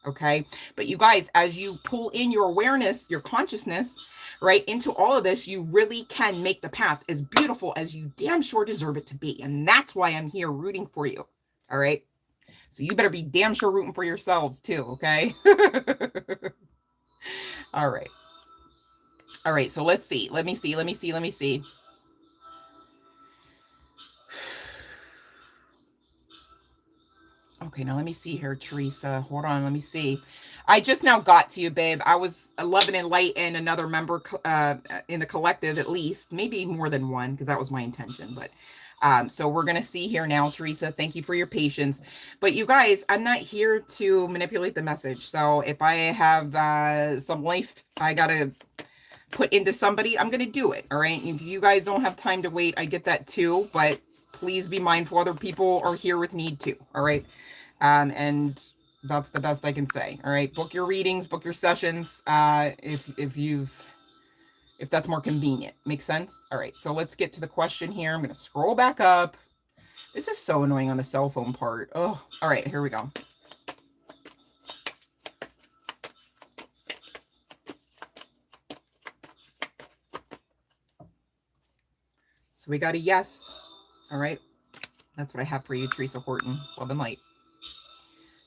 Okay. But you guys, as you pull in your awareness, your consciousness, right, into all of this, you really can make the path as beautiful as you damn sure deserve it to be. And that's why I'm here rooting for you. All right. So you better be damn sure rooting for yourselves too. Okay. All right. All right. So let's see. Let me see. Okay, now let me see here, Teresa. Hold on, let me see. I just now got to you, babe. I was loving and light and another member in the collective, at least, maybe more than one, because that was my intention. But so we're gonna see here now, Teresa. Thank you for your patience. But you guys, I'm not here to manipulate the message. So if I have some life I gotta put into somebody, I'm gonna do it. All right. If you guys don't have time to wait, I get that too. But please be mindful, other people are here with need too. All right. And that's the best I can say. All right. Book your readings, book your sessions. If that's more convenient. Makes sense. All right. So let's get to the question here. I'm going to scroll back up. This is so annoying on the cell phone part. Oh, all right. Here we go. So we got a yes. All right. That's what I have for you, Teresa Horton. Love and light.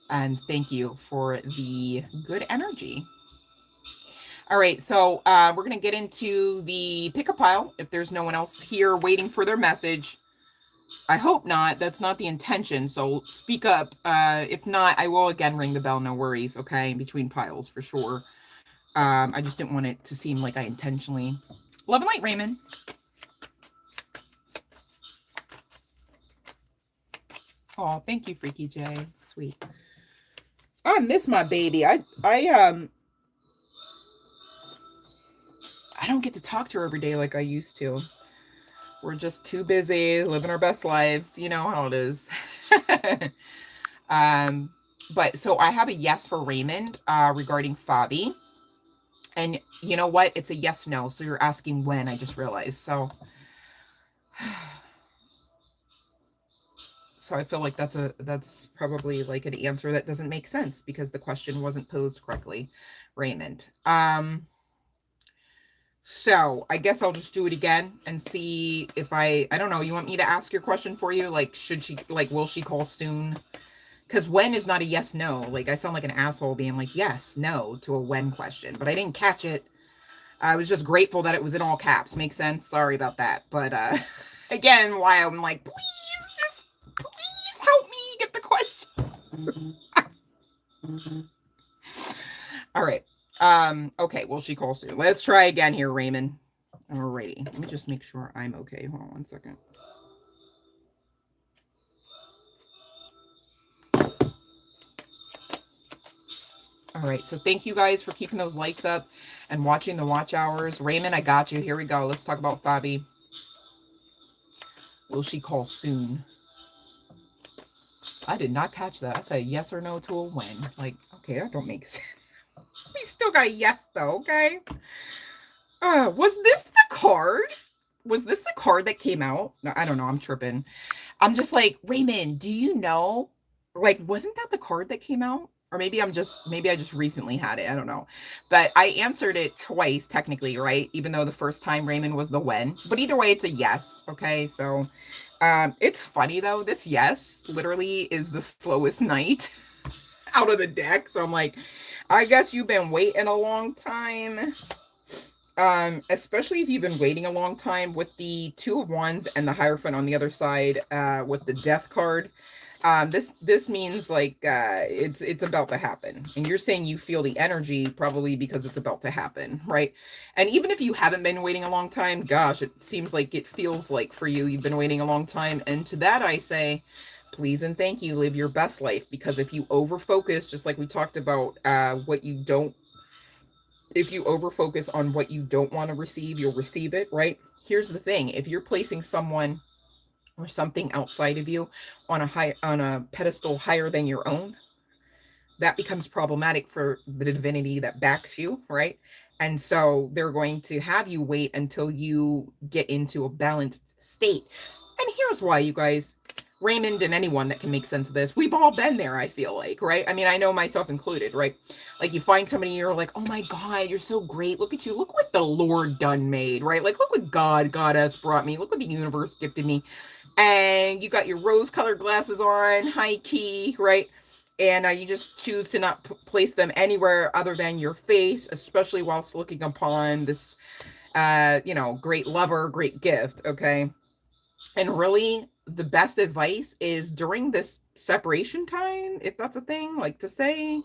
And thank you for the good energy. All right, so we're going to get into the pick-a pile. If there's no one else here waiting for their message, I hope not. That's not the intention, so speak up. If not, I will again ring the bell, no worries, okay, in between piles for sure. I just didn't want it to seem like I intentionally... Love and light, Raymond. Oh, thank you, Freaky J. Sweet. I miss my baby. I don't get to talk to her every day like I used to. We're just too busy living our best lives. You know how it is. But so I have a yes for Raymond regarding Fabi. And you know what? It's a yes, no. So you're asking when, I just realized. So I feel like that's probably like an answer that doesn't make sense because the question wasn't posed correctly, Raymond. So I guess I'll just do it again and see if I don't know. You want me to ask your question for you? Like, will she call soon? Because when is not a yes, no. Like, I sound like an asshole being like, yes, no to a when question, but I didn't catch it. I was just grateful that it was in all caps. Makes sense. Sorry about that. But again, why I'm like, please help me get the question. All right. Okay, well, she calls soon. Let's try again here, Raymond. Alrighty. Let me just make sure I'm okay. Hold on one second. All right, so thank you guys for keeping those likes up and watching the watch hours. Raymond, I got you. Here we go. Let's talk about Fabi. Will she call soon? I did not catch that. I said yes or no to a when. Like, okay, that don't make sense. We still got a yes, though, okay? Was this the card? Was this the card that came out? No, I don't know. I'm tripping. I'm just like, Raymond, do you know? Like, wasn't that the card that came out? Or maybe I just recently had it. I don't know. But I answered it twice, technically, right? Even though the first time Raymond was the when. But either way, it's a yes. Okay, so it's funny, though. This yes literally is the slowest night out of the deck. So I'm like, I guess you've been waiting a long time. Especially if you've been waiting a long time with the Two of Wands and the Hierophant on the other side, with the Death card. This means like it's about to happen, and you're saying you feel the energy probably because it's about to happen, right? And even if you haven't been waiting a long time, gosh, it seems like it feels like for you've been waiting a long time. And to that I say, please and thank you, live your best life, because if you over focus, just like we talked about, if you over focus on what you don't want to receive, you'll receive it, right? Here's the thing: if you're placing someone or something outside of you on a pedestal higher than your own, that becomes problematic for the divinity that backs you, right? And so they're going to have you wait until you get into a balanced state. And here's why, you guys. Raymond and anyone that can make sense of this, we've all been there, I feel like, right? I mean, I know myself included, right? Like you find somebody, you're like, oh my God, you're so great. Look at you. Look what the Lord done made, right? Like, look what Goddess brought me. Look what the universe gifted me. And you got your rose-colored glasses on, high key, right? And you just choose to not place them anywhere other than your face, especially whilst looking upon this, great lover, great gift, okay? And really, the best advice is during this separation time, if that's a thing, like to say,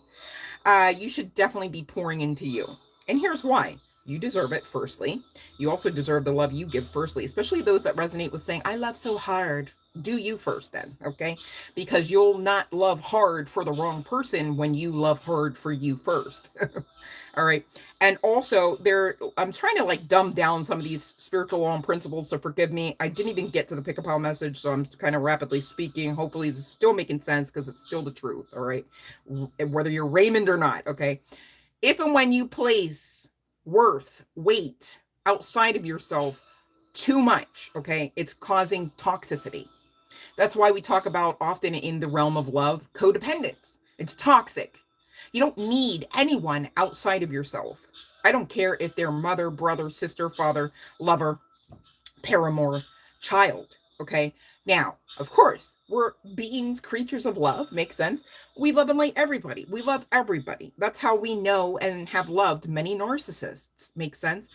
you should definitely be pouring into you. And here's why. You deserve it, firstly. You also deserve the love you give, firstly, especially those that resonate with saying, I love so hard. Do you first then, okay? Because you'll not love hard for the wrong person when you love hard for you first. All right. And also I'm trying to like dumb down some of these spiritual law and principles, so forgive me. I didn't even get to the pick a pile message, so I'm kind of rapidly speaking. Hopefully it's still making sense because it's still the truth. All right. Whether you're Raymond or not. Okay. If and when you place worth, weight outside of yourself too much, okay, it's causing toxicity. That's why we talk about often in the realm of love, codependence. It's toxic. You don't need anyone outside of yourself. I don't care if they're mother, brother, sister, father, lover, paramour, child. Okay. Now, of course, we're beings, creatures of love. Makes sense. We love and like everybody. We love everybody. That's how we know and have loved many narcissists. Makes sense.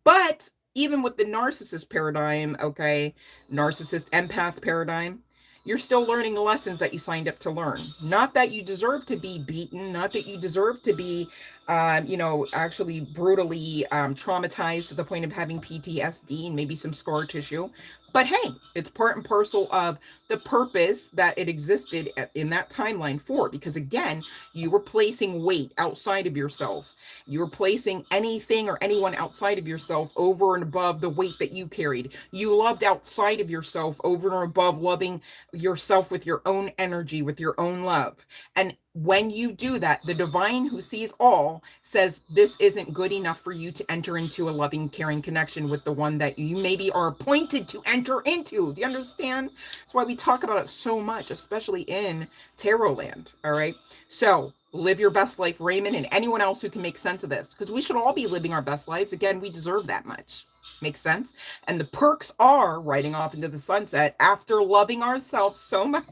But even with the narcissist paradigm, okay, narcissist empath paradigm, you're still learning the lessons that you signed up to learn. Not that you deserve to be beaten, not that you deserve to be, actually brutally traumatized to the point of having PTSD and maybe some scar tissue. But hey, it's part and parcel of the purpose that it existed in that timeline for, because again, you were placing weight outside of yourself. You were placing anything or anyone outside of yourself over and above the weight that you carried. You loved outside of yourself over and above loving yourself with your own energy, with your own love. And when you do that, the divine who sees all says this isn't good enough for you to enter into a loving, caring connection with the one that you maybe are appointed to enter into. Do you understand? That's why we talk about it so much, especially in tarot land. All right. So live your best life, Raymond, and anyone else who can make sense of this, because we should all be living our best lives. Again, we deserve that much. Makes sense? And the perks are riding off into the sunset after loving ourselves so much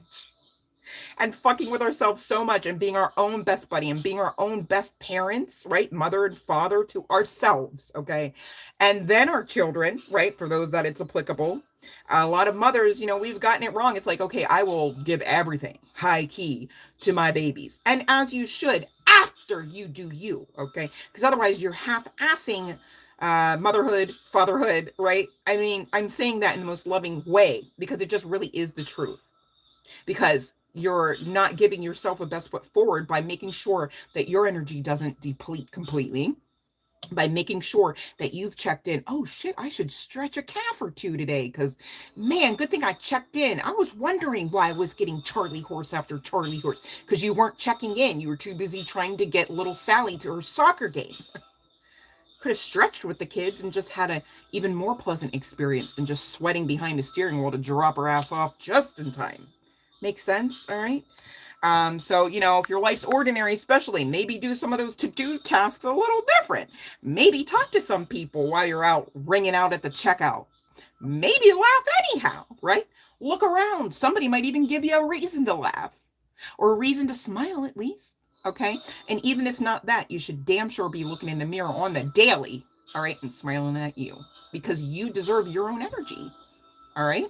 and fucking with ourselves so much and being our own best buddy and being our own best parents, right? Mother and father to ourselves, okay? And then our children, right? For those that it's applicable. A lot of mothers, we've gotten it wrong. It's like, okay, I will give everything high key to my babies. And as you should after you do you, okay? Because otherwise you're half-assing motherhood, fatherhood, right? I mean, I'm saying that in the most loving way because it just really is the truth. Because you're not giving yourself a best foot forward by making sure that your energy doesn't deplete completely, by making sure that you've checked in. Oh shit, I should stretch a calf or two today because, man, good thing I checked in. I was wondering why I was getting Charlie horse after Charlie horse, because you weren't checking in. You were too busy trying to get little Sally to her soccer game. Could have stretched with the kids and just had a even more pleasant experience than just sweating behind the steering wheel to drop her ass off just in time. Makes sense? All right. So, if your life's ordinary, especially, maybe do some of those to-do tasks a little different. Maybe talk to some people while you're out ringing out at the checkout. Maybe laugh anyhow, right? Look around. Somebody might even give you a reason to laugh or a reason to smile at least. Okay. And even if not that, you should damn sure be looking in the mirror on the daily. All right. And smiling at you because you deserve your own energy. All right.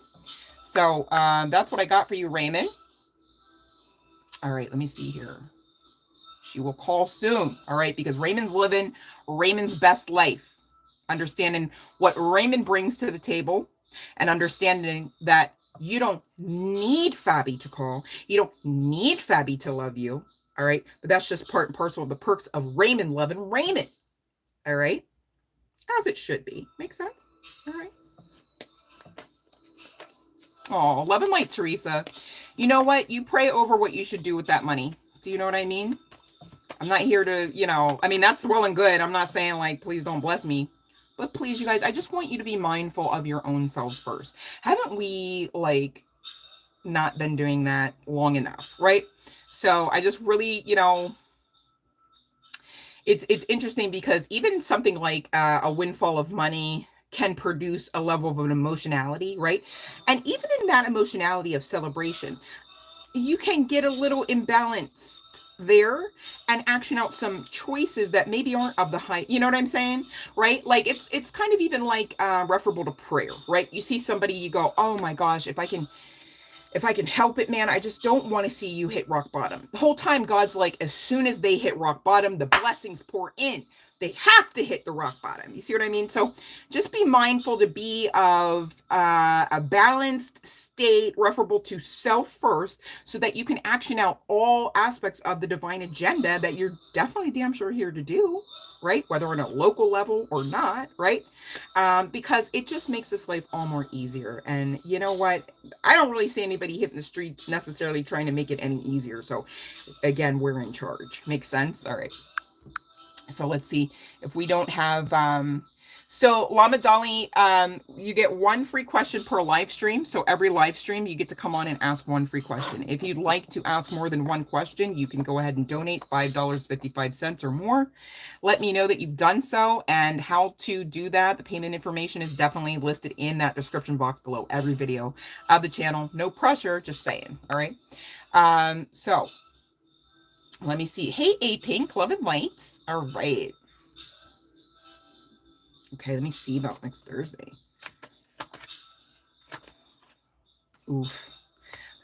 So that's what I got for you, Raymond. All right, let me see here. She will call soon, all right, because Raymond's living Raymond's best life, understanding what Raymond brings to the table and understanding that you don't need Fabi to call. You don't need Fabi to love you, all right? But that's just part and parcel of the perks of Raymond loving Raymond, all right? As it should be. Make sense? All right. Oh, love and light, Teresa. You know what? You pray over what you should do with that money. Do you know what I mean? I'm not here to, you know, I mean, that's well and good. I'm not saying like, please don't bless me. But please, you guys, I just want you to be mindful of your own selves first. Haven't we like not been doing that long enough, right? So I just really, you know, it's interesting because even something like a windfall of money can produce a level of an emotionality, right? And even in that emotionality of celebration, you can get a little imbalanced there and action out some choices that maybe aren't of the high, you know what I'm saying, right? Like it's kind of even like referable to prayer, right? You see somebody, you go, oh my gosh, if I can help it, man, I just don't want to see you hit rock bottom. The whole time God's like, as soon as they hit rock bottom, the blessings pour in. They have to hit the rock bottom. You see what I mean? So just be mindful to be of a balanced state, referable to self first, so that you can action out all aspects of the divine agenda that you're definitely damn sure here to do, right? Whether on a local level or not, right? Because it just makes this life all more easier. And you know what? I don't really see anybody hitting the streets necessarily trying to make it any easier. So again, we're in charge. Makes sense? All right. So let's see if we don't have, so Lama Dolly, you get one free question per live stream. So every live stream, you get to come on and ask one free question. If you'd like to ask more than one question, you can go ahead and donate $5.55 or more. Let me know that you've done so, and how to do that. The payment information is definitely listed in that description box below every video of the channel. No pressure, just saying. All right. So let me see. Hey, A Pink, love and lights. All right. Okay, let me see about next Thursday. Oof.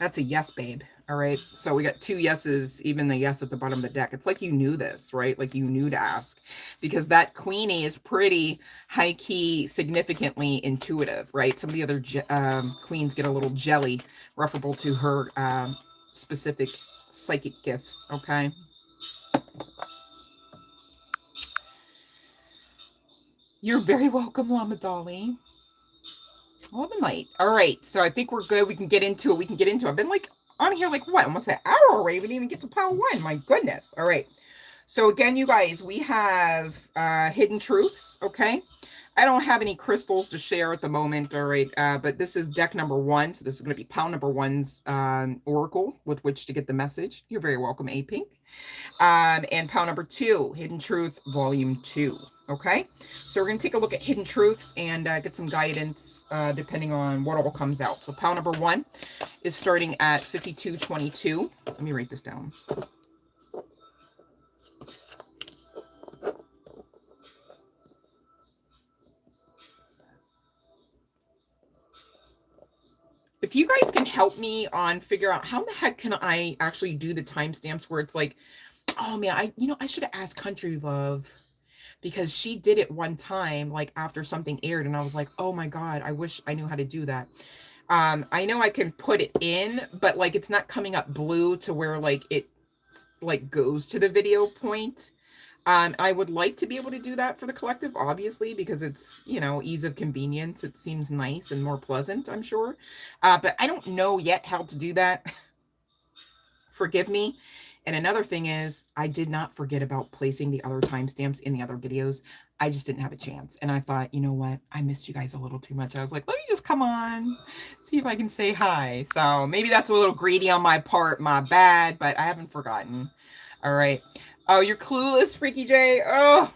That's a yes, babe. All right. So we got 2 yeses, even the yes at the bottom of the deck. It's like you knew this, right? Like you knew to ask, because that Queenie is pretty high key, significantly intuitive, right? Some of the other queens get a little jelly, referable to her specific psychic gifts. Okay. You're very welcome, Lama Dolly. Love and light. All right. So I think we're good. We can get into it. I've been like on here like what? Almost an hour already. We didn't even get to pile 1. My goodness. All right. So again, you guys, we have hidden truths. Okay. I don't have any crystals to share at the moment. All right. But this is deck number 1. So this is going to be pile number 1's oracle with which to get the message. You're very welcome, A Pink. And pile number 2, Hidden Truth, Volume 2. Okay, so we're going to take a look at hidden truths and get some guidance depending on what all comes out. So pile number 1 is starting at 5222. Let me write this down. If you guys can help me on figure out how the heck can I actually do the timestamps where it's like, oh man, I should have asked Country Love, because she did it one time, like after something aired, and I was like, oh my God, I wish I knew how to do that. I know I can put it in, but like it's not coming up blue to where like it like goes to the video point. I would like to be able to do that for the collective, obviously, because it's, you know, ease of convenience. It seems nice and more pleasant, I'm sure. But I don't know yet how to do that. Forgive me. And another thing is, I did not forget about placing the other timestamps in the other videos. I just didn't have a chance. And I thought, you know what? I missed you guys a little too much. I was like, let me just come on, see if I can say hi. So maybe that's a little greedy on my part, my bad, but I haven't forgotten. All right. Oh, you're clueless, Freaky J. Oh,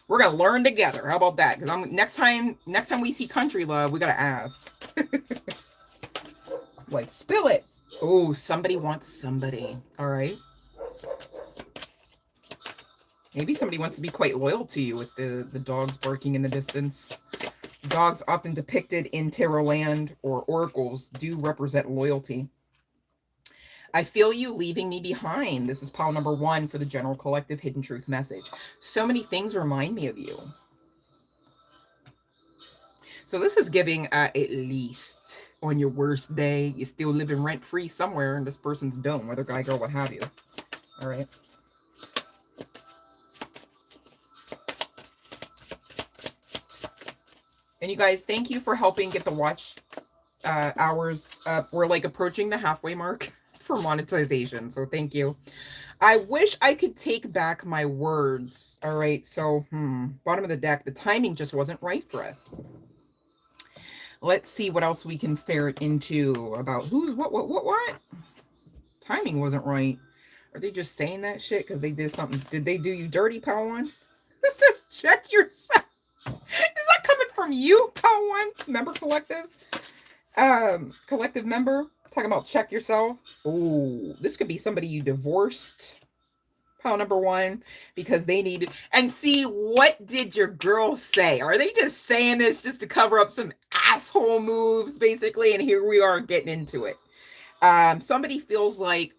we're gonna learn together. How about that? Because next time we see Country Love, we gotta ask. Like, spill it. Oh, somebody wants somebody. All right. Maybe somebody wants to be quite loyal to you with the dogs barking in the distance. Dogs, often depicted in tarot land or oracles, do represent loyalty. I feel you leaving me behind. This is pile number 1 for the general collective hidden truth message. So many things remind me of you. So this is giving at least on your worst day, you're still living rent-free somewhere in this person's dome, whether guy, girl, what have you. All right. And you guys, thank you for helping get the watch hours up. We're like approaching the halfway mark for monetization. So thank you. I wish I could take back my words. All right. So, bottom of the deck, the timing just wasn't right for us. Let's see what else we can ferret into about who's what? Timing wasn't right. Are they just saying that shit because they did something? Did they do you dirty, Power? This says check yourself. Is that coming from you, Power? Member collective? Collective member? Talking about check yourself. Oh, this could be somebody you divorced. Pile number one, because they needed. And see, what did your girl say? Are they just saying this just to cover up some asshole moves, basically? And here we are getting into it. Somebody feels like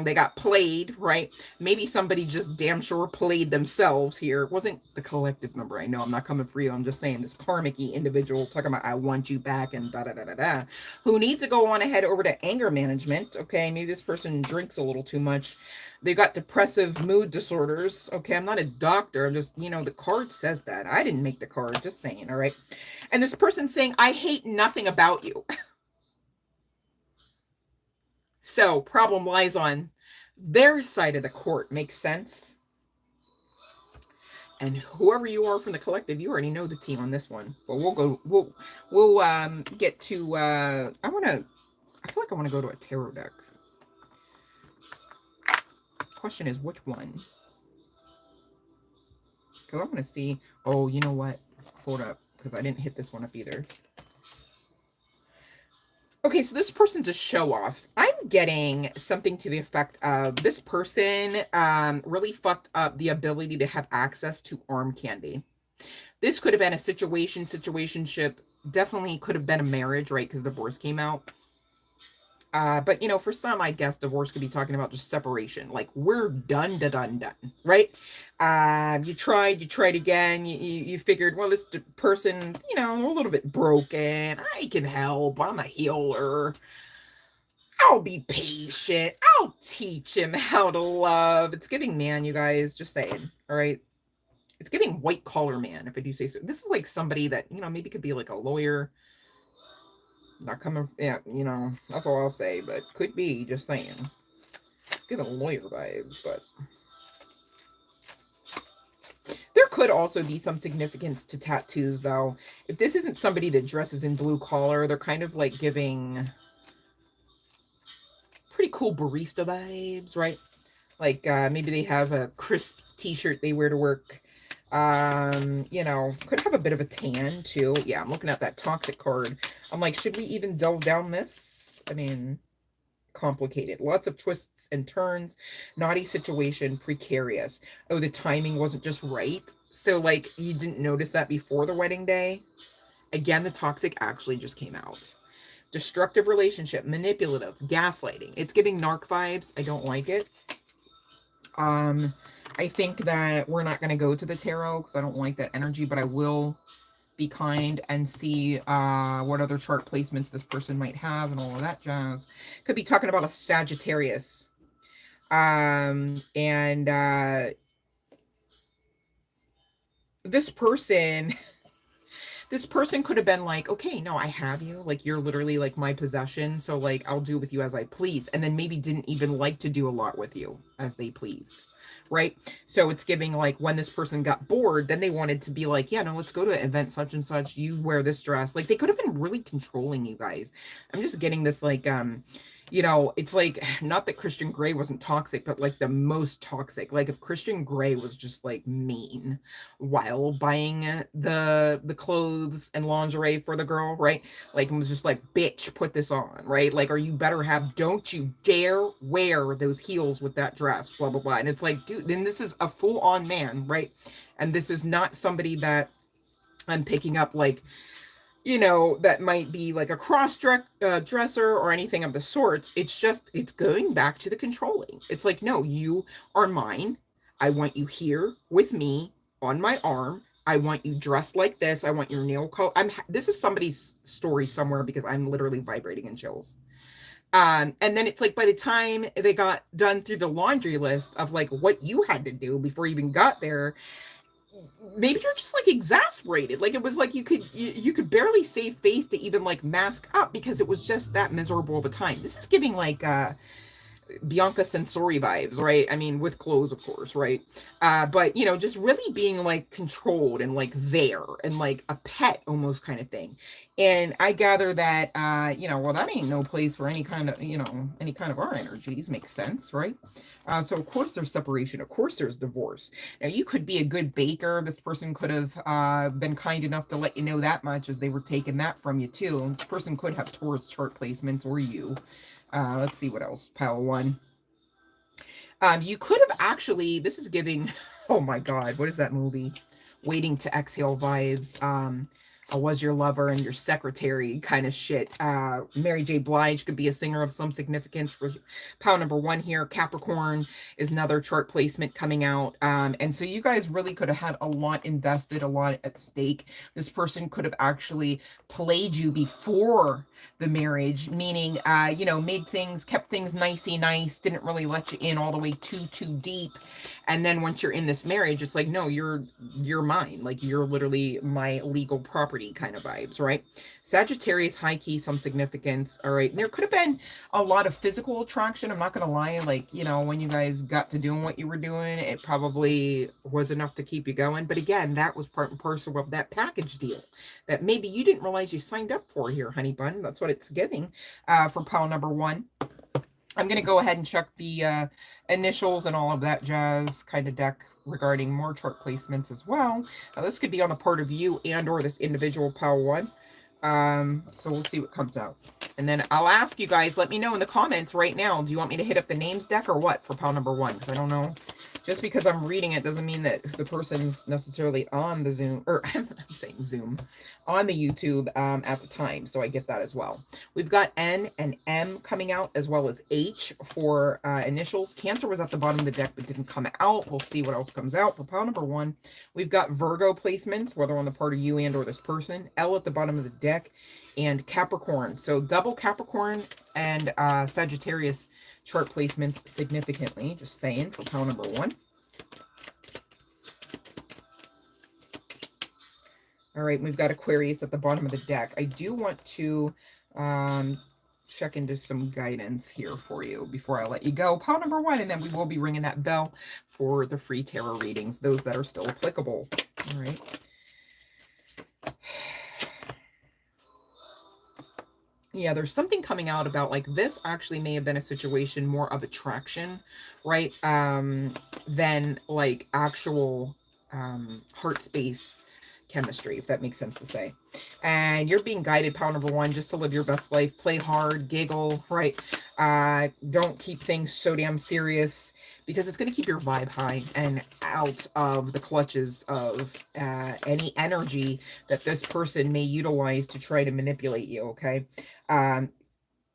they got played, right? Maybe somebody just damn sure played themselves here. It wasn't the collective member. I know I'm not coming for you. I'm just saying this karmic-y individual talking about I want you back and da-da-da-da-da, who needs to go on ahead over to anger management. Okay, maybe this person drinks a little too much. They got depressive mood disorders. Okay, I'm not a doctor. I'm just, the card says that. I didn't make the card, just saying, all right? And this person saying, I hate nothing about you. So problem lies on their side of the court. Makes sense? And whoever you are from the collective, you already know the team on this one. But we'll get to I feel like I want to go to a tarot deck. Question is which one? Because I want to see. Oh, you know what? Hold up, because I didn't hit this one up either. Okay, so this person's a show off. I'm getting something to the effect of this person really fucked up the ability to have access to arm candy. This could have been a situationship. Definitely could have been a marriage, right? Because divorce came out. But for some, I guess divorce could be talking about just separation. Like we're done, right? You tried again. You figured, well, this person, a little bit broken. I can help. I'm a healer. I'll be patient. I'll teach him how to love. It's giving man, you guys. Just saying. All right. It's giving white collar man, if I do say so. This is like somebody that, maybe could be like a lawyer. Not coming, yeah, that's all I'll say, but could be, just saying. Giving lawyer vibes, but there could also be some significance to tattoos, though. If this isn't somebody that dresses in blue collar, they're kind of like giving pretty cool barista vibes, right? Like maybe they have a crisp t-shirt they wear to work. Could have a bit of a tan too. Yeah, I'm looking at that toxic card. I'm like, should we even delve down this? I mean, complicated. Lots of twists and turns. Naughty situation, precarious. Oh, the timing wasn't just right. So like you didn't notice that before the wedding day. Again, the toxic actually just came out. Destructive relationship, manipulative, gaslighting. It's giving narc vibes. I don't like it. I think that we're not going to go to the tarot because I don't like that energy, but I will be kind and see what other chart placements this person might have and all of that jazz. Could be talking about a Sagittarius. This person could have been like, okay, no, I have you. Like, you're literally like my possession. So like, I'll do with you as I please. And then maybe didn't even like to do a lot with you as they pleased. Right? So it's giving like when this person got bored, then they wanted to be like, yeah, no, let's go to an event such and such. You wear this dress. Like they could have been really controlling you guys. I'm just getting this like, it's like, not that Christian Grey wasn't toxic, but like the most toxic. Like if Christian Grey was just like mean while buying the clothes and lingerie for the girl, right? Like it was just like, bitch, put this on, right? Like, or you better have, don't you dare wear those heels with that dress, blah, blah, blah. And it's like, dude, then this is a full on man, right? And this is not somebody that I'm picking up like, that might be like a cross-dresser or anything of the sorts. It's just, it's going back to the controlling. It's like, no, you are mine. I want you here with me on my arm. I want you dressed like this. I want your nail color. This is somebody's story somewhere because I'm literally vibrating in chills. And then it's like by the time they got done through the laundry list of like what you had to do before you even got there, maybe you're just like exasperated. Like it was like you could barely save face to even like mask up because it was just that miserable of a time. This is giving like Bianca Sensori vibes, right? I mean, with clothes, of course, right? But you know, just really being like controlled and like there and like a pet almost kind of thing. And I gather that you know, well, that ain't no place for any kind of, you know, any kind of our energies. Makes sense, right? So of course there's separation, of course there's divorce. Now you could be a good baker. This person could have been kind enough to let you know that much as they were taking that from you too. This person could have Taurus chart placements or you. Let's see what else. Pile one. You could have actually, this is giving, oh my God, what is that movie? Waiting to Exhale vibes. I was your lover and your secretary kind of shit. Mary J. Blige could be a singer of some significance for pile number one here. Capricorn is another chart placement coming out. And so you guys really could have had a lot invested, a lot at stake. This person could have actually played you before the marriage, meaning, you know, made things, kept things nicey nice, didn't really let you in all the way too deep. And then once you're in this marriage, it's like, no, you're mine. Like you're literally my legal property kind of vibes, right? Sagittarius, high key, some significance. All right. And there could have been a lot of physical attraction. I'm not going to lie. Like, you know, when you guys got to doing what you were doing, it probably was enough to keep you going. But again, that was part and parcel of that package deal that maybe you didn't realize you signed up for here, honey bun. That's what it's giving for pile number one. I'm going to go ahead and check the initials and all of that jazz kind of deck regarding more chart placements as well. Now, this could be on the part of you and or this individual pile one. So we'll see what comes out. And then I'll ask you guys, let me know in the comments right now. Do you want me to hit up the names deck or what for pile number one? Because I don't know. Just because I'm reading it doesn't mean that the person's necessarily on the Zoom, or I'm saying Zoom, on the YouTube at the time. So I get that as well. We've got N and M coming out as well as H for initials. Cancer was at the bottom of the deck but didn't come out. We'll see what else comes out for pile number one. We've got Virgo placements, whether on the part of you and or this person. L at the bottom of the deck and Capricorn. So double Capricorn and Sagittarius chart placements significantly, just saying, for pile number one. All right, we've got Aquarius at the bottom of the deck. I do want to check into some guidance here for you before I let you go. Pile number one, and then we will be ringing that bell for the free tarot readings, those that are still applicable. All right. Yeah, there's something coming out about like this actually may have been a situation more of attraction, right? Than like actual heart space chemistry, if that makes sense to say. And you're being guided, pile number one, just to live your best life, play hard, giggle, right? Don't keep things so damn serious because it's going to keep your vibe high and out of the clutches of any energy that this person may utilize to try to manipulate you, okay?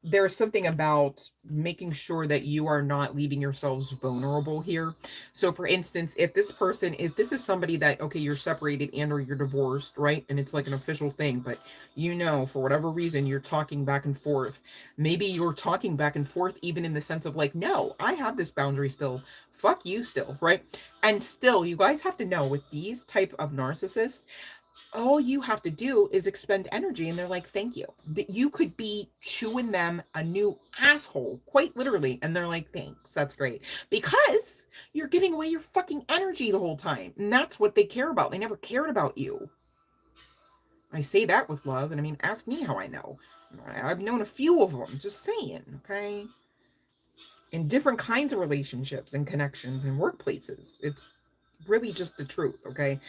There's something about making sure that you are not leaving yourselves vulnerable here. So for instance, if this is somebody that, okay, you're separated and or you're divorced, right? And it's like an official thing, but you know, for whatever reason, you're talking back and forth. Maybe you're talking back and forth even in the sense of like, no, I have this boundary still. Fuck you still, right? And still, you guys have to know with these type of narcissists, all you have to do is expend energy and they're like, thank you. That you could be chewing them a new asshole, quite literally, and they're like, thanks, that's great, because you're giving away your fucking energy the whole time, and that's what they care about. They never cared about you. I say that with love, and I mean, ask me how I know. I've known a few of them, just saying, okay? In different kinds of relationships and connections and workplaces. It's really just the truth, okay?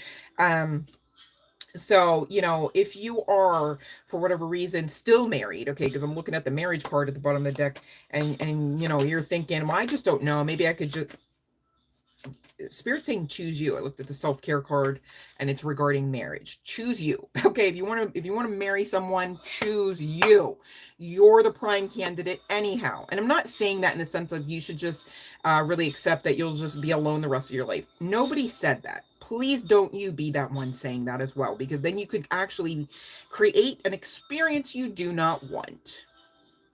So, you know, if you are, for whatever reason, still married, okay, because I'm looking at the marriage card at the bottom of the deck, and you know, you're thinking, well, I just don't know. Maybe I could just, Spirit saying choose you. I looked at the self-care card and it's regarding marriage. Choose you. Okay, if you want to marry someone, choose you. You're the prime candidate anyhow. And I'm not saying that in the sense of you should just really accept that you'll just be alone the rest of your life. Nobody said that. Please don't you be that one saying that as well, because then you could actually create an experience you do not want.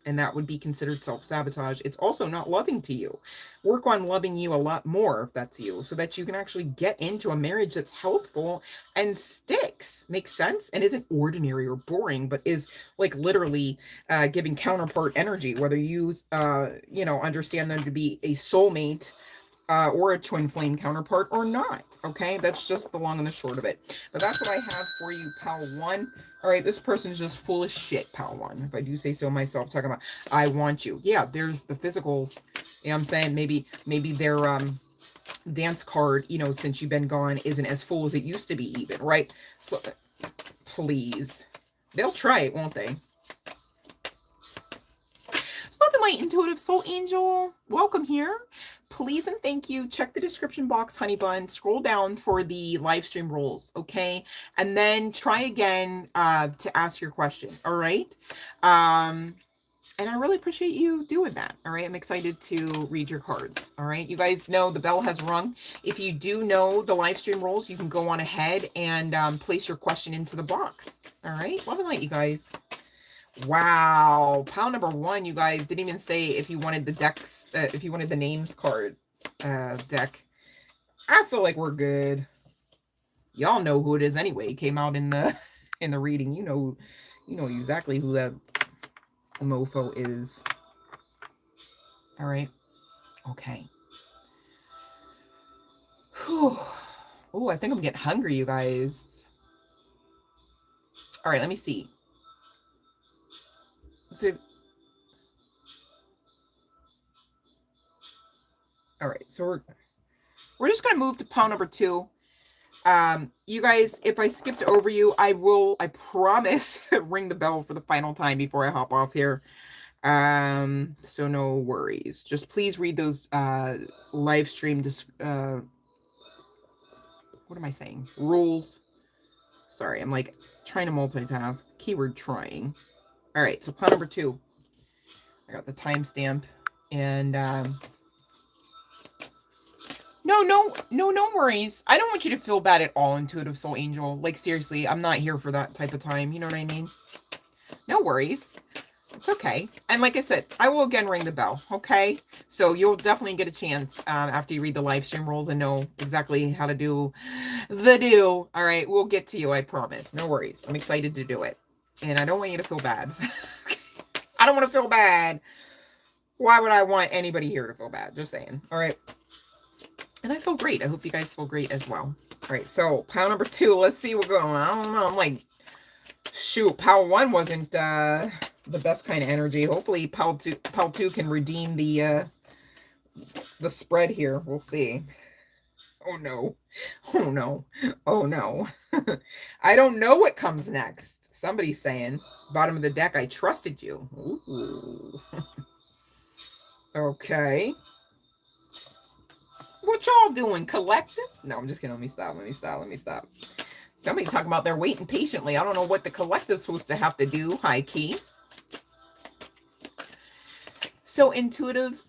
and that would be considered self-sabotage. It's also not loving to you. Work on loving you a lot more if that's you, so that you can actually get into a marriage that's healthful and sticks. Makes sense? And isn't ordinary or boring, but is like literally giving counterpart energy, whether you understand them to be a soulmate or a twin flame counterpart or not. Okay, that's just the long and the short of it. But that's what I have for you, pal one. All right, this person's just full of shit, pal one, if I do say so myself. Talking about I want you. Yeah, there's the physical. You know what I'm saying? Maybe their dance card, since you've been gone, isn't as full as it used to be, even, right? So please, they'll try it, won't they? Love and light, intuitive soul angel, welcome here. Please and thank you. Check the description box, honey bun. Scroll down for the live stream rules, okay? And then try again to ask your question, all right? And I really appreciate you doing that, all right? I'm excited to read your cards, all right? You guys know the bell has rung. If you do know the live stream rules, you can go on ahead and place your question into the box, all right? Love and light, you guys. Wow, pile number one, you guys didn't even say if you wanted the decks, if you wanted the names card deck. I feel like we're good. Y'all know who it is anyway. It came out in the reading. You know exactly who that mofo is. All right. Okay. Oh, I think I'm getting hungry, you guys. All right, let me see. So, all right, so we're just gonna move to pile number two. You guys, if I skipped over you, I promise, ring the bell for the final time before I hop off here. So no worries. Just please read those live stream what am I saying? Rules. Sorry, I'm like trying to multitask. Keyword trying. All right, so pile number two. I got the timestamp, and no worries. I don't want you to feel bad at all, intuitive soul angel. Like seriously, I'm not here for that type of time. You know what I mean? No worries. It's okay. And like I said, I will again ring the bell. Okay. So you'll definitely get a chance after you read the live stream rules and know exactly how to do the do. All right. We'll get to you. I promise. No worries. I'm excited to do it. And I don't want you to feel bad. I don't want to feel bad. Why would I want anybody here to feel bad? Just saying. All right. And I feel great. I hope you guys feel great as well. All right. So pile number two. Let's see what's going on. I don't know. I'm like, shoot, pile one wasn't the best kind of energy. Hopefully pile two can redeem the spread here. We'll see. Oh no. Oh no. Oh no. I don't know what comes next. Somebody's saying, bottom of the deck, I trusted you. Ooh. Okay. What y'all doing, collective? No, I'm just kidding. Let me stop. Somebody talking about they're waiting patiently. I don't know what the collective's supposed to have to do, high key. So intuitive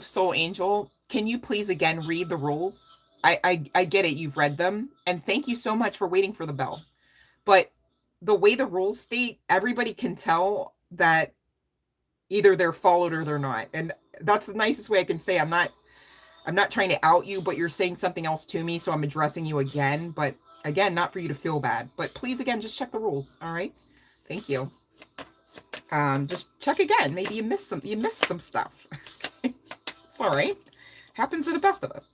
soul angel, can you please again read the rules? I get it, you've read them, and thank you so much for waiting for the bell. But the way the rules state, everybody can tell that either they're followed or they're not. And that's the nicest way I can say. I'm not trying to out you, but you're saying something else to me, so I'm addressing you again. But again, not for you to feel bad. But please, again, just check the rules. All right. Thank you. Just check again. Maybe you missed some stuff. It's all right. Happens to the best of us.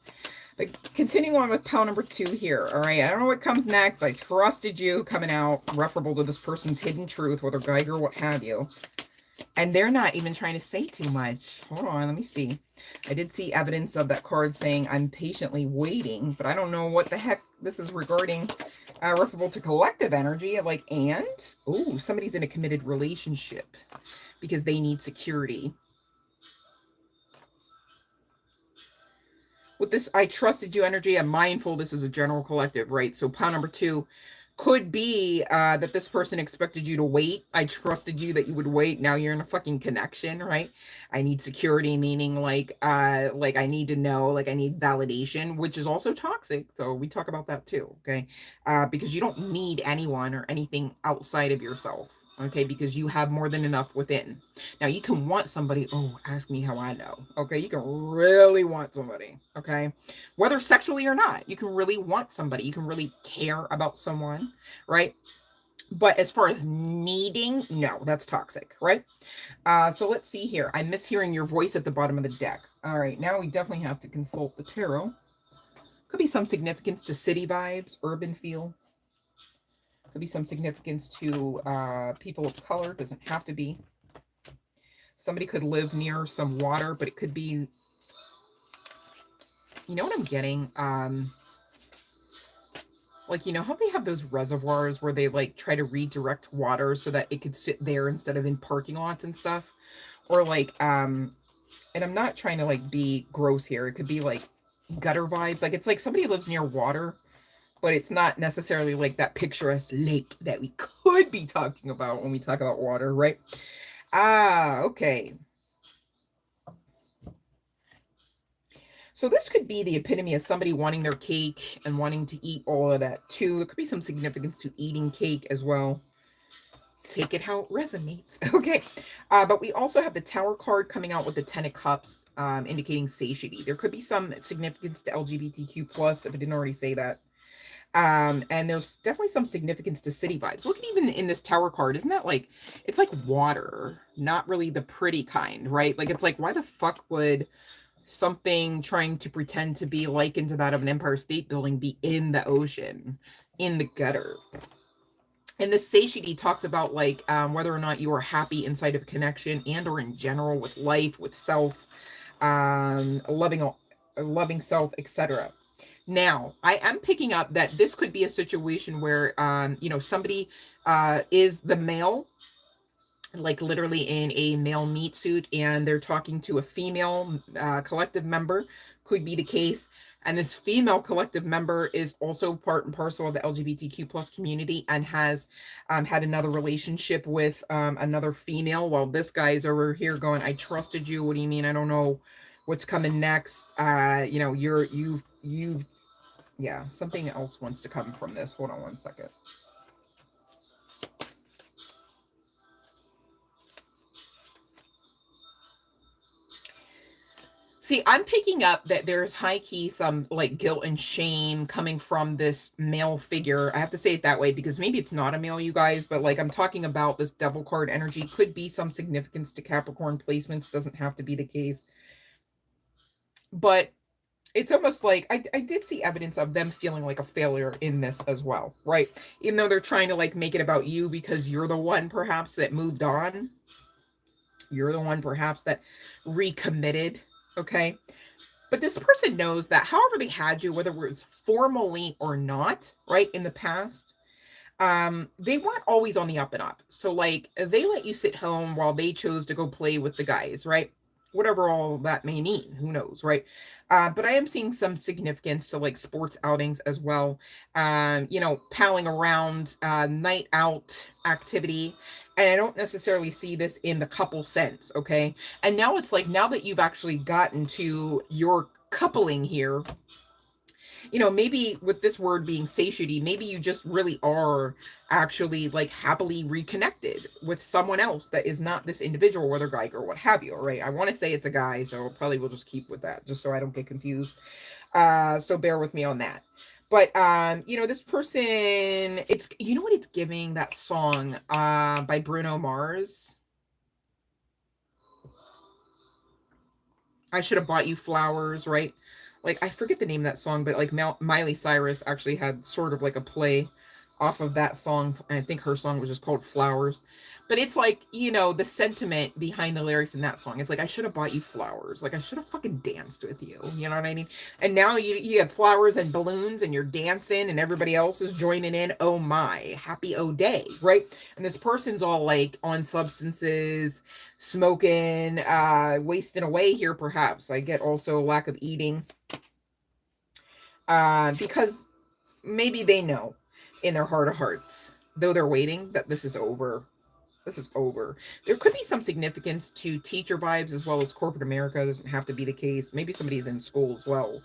But continue on with pile number two here. All right. I don't know what comes next. I trusted you coming out referable to this person's hidden truth, whether Geiger, what have you. And they're not even trying to say too much. Hold on, let me see. I did see evidence of that card saying I'm patiently waiting, but I don't know what the heck this is regarding. Referable to collective energy, like, and oh, somebody's in a committed relationship because they need security. With this, I trusted you energy. I'm mindful this is a general collective, right? So pile number two could be that this person expected you to wait. I trusted you that you would wait. Now you're in a fucking connection, right? I need security, meaning like I need to know, like I need validation, which is also toxic. So we talk about that too, okay? Because you don't need anyone or anything outside of yourself. okay, because you have more than enough within. Now, you can want somebody, oh, ask me how I know, okay? You can really want somebody, okay? Whether sexually or not, you can really want somebody. You can really care about someone, right? But as far as needing, no, that's toxic, right? So let's see here. I'm mishearing your voice at the bottom of the deck. All right, now we definitely have to consult the tarot. Could be some significance to city vibes, urban feel. Could be some significance to people of color. Doesn't have to be. Somebody could live near some water, but it could be, you know what I'm getting? Like, you know how they have those reservoirs where they like try to redirect water so that it could sit there instead of in parking lots and stuff? Or like, and I'm not trying to like be gross here. It could be like gutter vibes. Like, it's like somebody lives near water, but it's not necessarily like that picturesque lake that we could be talking about when we talk about water, right? Okay. So this could be the epitome of somebody wanting their cake and wanting to eat all of that too. There could be some significance to eating cake as well. Take it how it resonates. Okay. But we also have the Tower card coming out with the Ten of Cups, indicating satiety. There could be some significance to LGBTQ plus, if I didn't already say that. And there's definitely some significance to city vibes. Look at even in this Tower card, isn't that like, it's like water, not really the pretty kind, right? Like, it's like, why the fuck would something trying to pretend to be likened to that of an Empire State Building be in the ocean, in the gutter? And this satiety talks about like whether or not you are happy inside of connection and or in general with life, with self, loving self, etc. Now, I am picking up that this could be a situation where, you know, somebody is the male, like literally in a male meat suit, and they're talking to a female collective member. Could be the case. And this female collective member is also part and parcel of the LGBTQ plus community and has had another relationship with another female, while this guy is over here going, I trusted you. What do you mean? I don't know what's coming next. You know, you've yeah, something else wants to come from this. Hold on one second. See, I'm picking up that there's high key some like guilt and shame coming from this male figure. I have to say it that way because maybe it's not a male, you guys, but like I'm talking about this devil card energy. Could be some significance to Capricorn placements. Doesn't have to be the case. But it's almost like I did see evidence of them feeling like a failure in this as well, right? Even though they're trying to like make it about you because you're the one perhaps that moved on. You're the one perhaps that recommitted, okay? But this person knows that however they had you, whether it was formally or not, right, in the past, they weren't always on the up and up. So like they let you sit home while they chose to go play with the guys, right? Whatever all that may mean, who knows, right? But I am seeing some significance to like sports outings as well. You know, palling around, night out activity. And I don't necessarily see this in the couple sense, okay? And now it's like, now that you've actually gotten to your coupling here, you know, maybe with this word being satiety, maybe you just really are actually like happily reconnected with someone else that is not this individual, whether guy, girl, what have you. All right. I want to say it's a guy, so probably we'll just keep with that just so I don't get confused. So bear with me on that. But you know, this person, it's, you know what it's giving, that song by Bruno Mars. I should have bought you flowers, right? Like, I forget the name of that song, but like Miley Cyrus actually had sort of like a play off of that song. And I think her song was just called Flowers. But it's like, you know, the sentiment behind the lyrics in that song. It's like, I should have bought you flowers. Like, I should have fucking danced with you. You know what I mean? And now you have flowers and balloons and you're dancing and everybody else is joining in. Oh my, happy O day, right? And this person's all like on substances, smoking, wasting away here perhaps. I get also lack of eating. Because maybe they know in their heart of hearts, though they're waiting, that this is over. This is over. There could be some significance to teacher vibes as well as corporate America. It doesn't have to be the case. Maybe somebody's in school as well.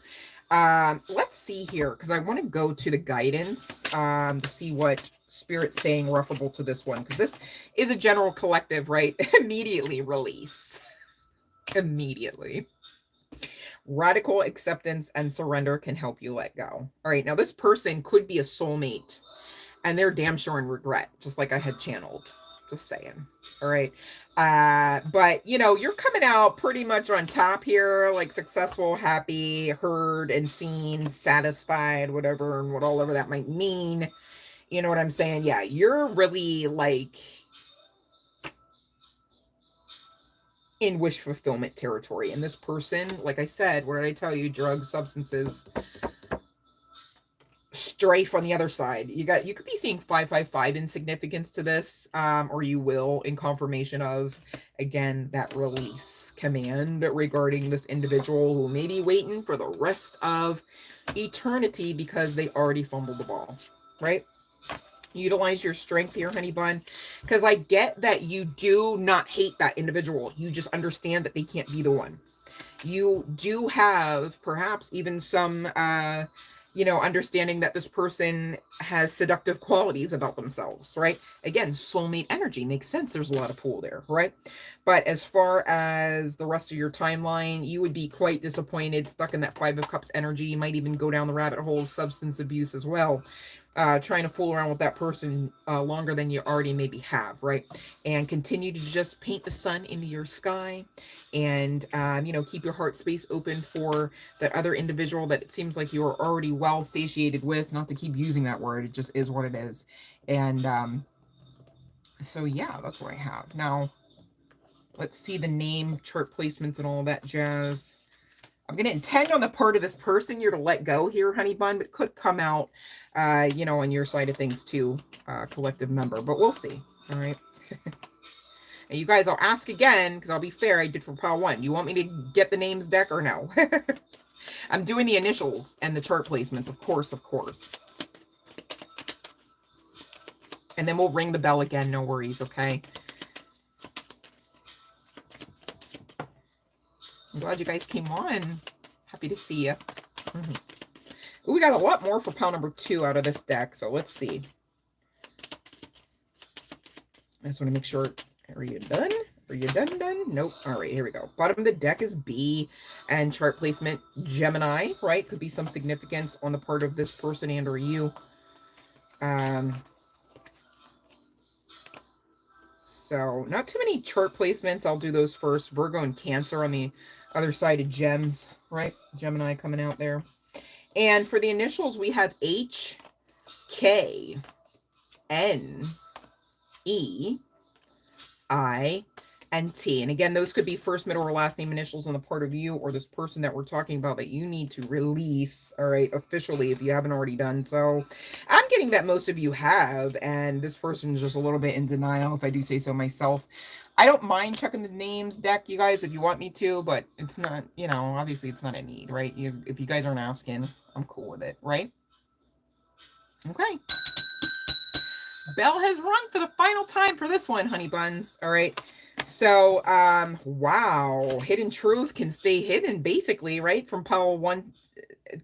Let's see here, because I want to go to the guidance to see what Spirit saying referable to this one? Because this is a general collective, right? Immediately release. Immediately. Radical acceptance and surrender can help you let go. All right, now this person could be a soulmate, and they're damn sure in regret, just like I had channeled. Just saying. All right. But you know, you're coming out pretty much on top here, like successful, happy, heard and seen, satisfied, whatever, and whatever that might mean. You know what I'm saying? Yeah, you're really like in wish fulfillment territory. And this person, like I said, what did I tell you? Drugs, substances, strafe on the other side. You could be seeing 555 in significance to this, or you will in confirmation of, again, that release command regarding this individual who may be waiting for the rest of eternity because they already fumbled the ball, right? Utilize your strength here, honey bun, because I get that you do not hate that individual. You just understand that they can't be the one. You do have perhaps even some you know, understanding that this person has seductive qualities about themselves, right? Again, soulmate energy makes sense. There's a lot of pull there, right? But as far as the rest of your timeline, you would be quite disappointed, stuck in that 5 of Cups energy. You might even go down the rabbit hole of substance abuse as well. Trying to fool around with that person longer than you already maybe have, right? And continue to just paint the sun into your sky and, you know, keep your heart space open for that other individual that it seems like you are already well satiated with. Not to keep using that word, it just is what it is. And so, yeah, that's what I have. Now, let's see the name, chart placements, and all that jazz. I'm going to intend on the part of this person you're to let go here, honey bun, but it could come out, you know, on your side of things too, collective member, but we'll see. All right. And you guys, I'll ask again, because I'll be fair, I did for pile 1. You want me to get the names deck or no? I'm doing the initials and the chart placements, of course, of course. And then we'll ring the bell again, no worries, okay? I'm glad you guys came on. Happy to see you. Ooh, we got a lot more for pile number 2 out of this deck, so let's see. I just want to make sure. Are you done? Are you done? Nope. All right, here we go. Bottom of the deck is B, and chart placement Gemini, right? Could be some significance on the part of this person and or you. So not too many chart placements. I'll do those first. Virgo and Cancer on the other side of gems, right? Gemini coming out there. And for the initials, we have H, K, N, E, I, and T. And again, those could be first, middle, or last name initials on the part of you or this person that we're talking about that you need to release, all right, officially, if you haven't already done so. I'm getting that most of you have, and this person is just a little bit in denial, if I do say so myself. I don't mind checking the names deck, you guys, if you want me to, but it's not, you know, obviously it's not a need, right? If you guys aren't asking, I'm cool with it, right? Okay. Bell has rung for the final time for this one, honey buns. All right. So, wow. Hidden truth can stay hidden, basically, right? From pile 1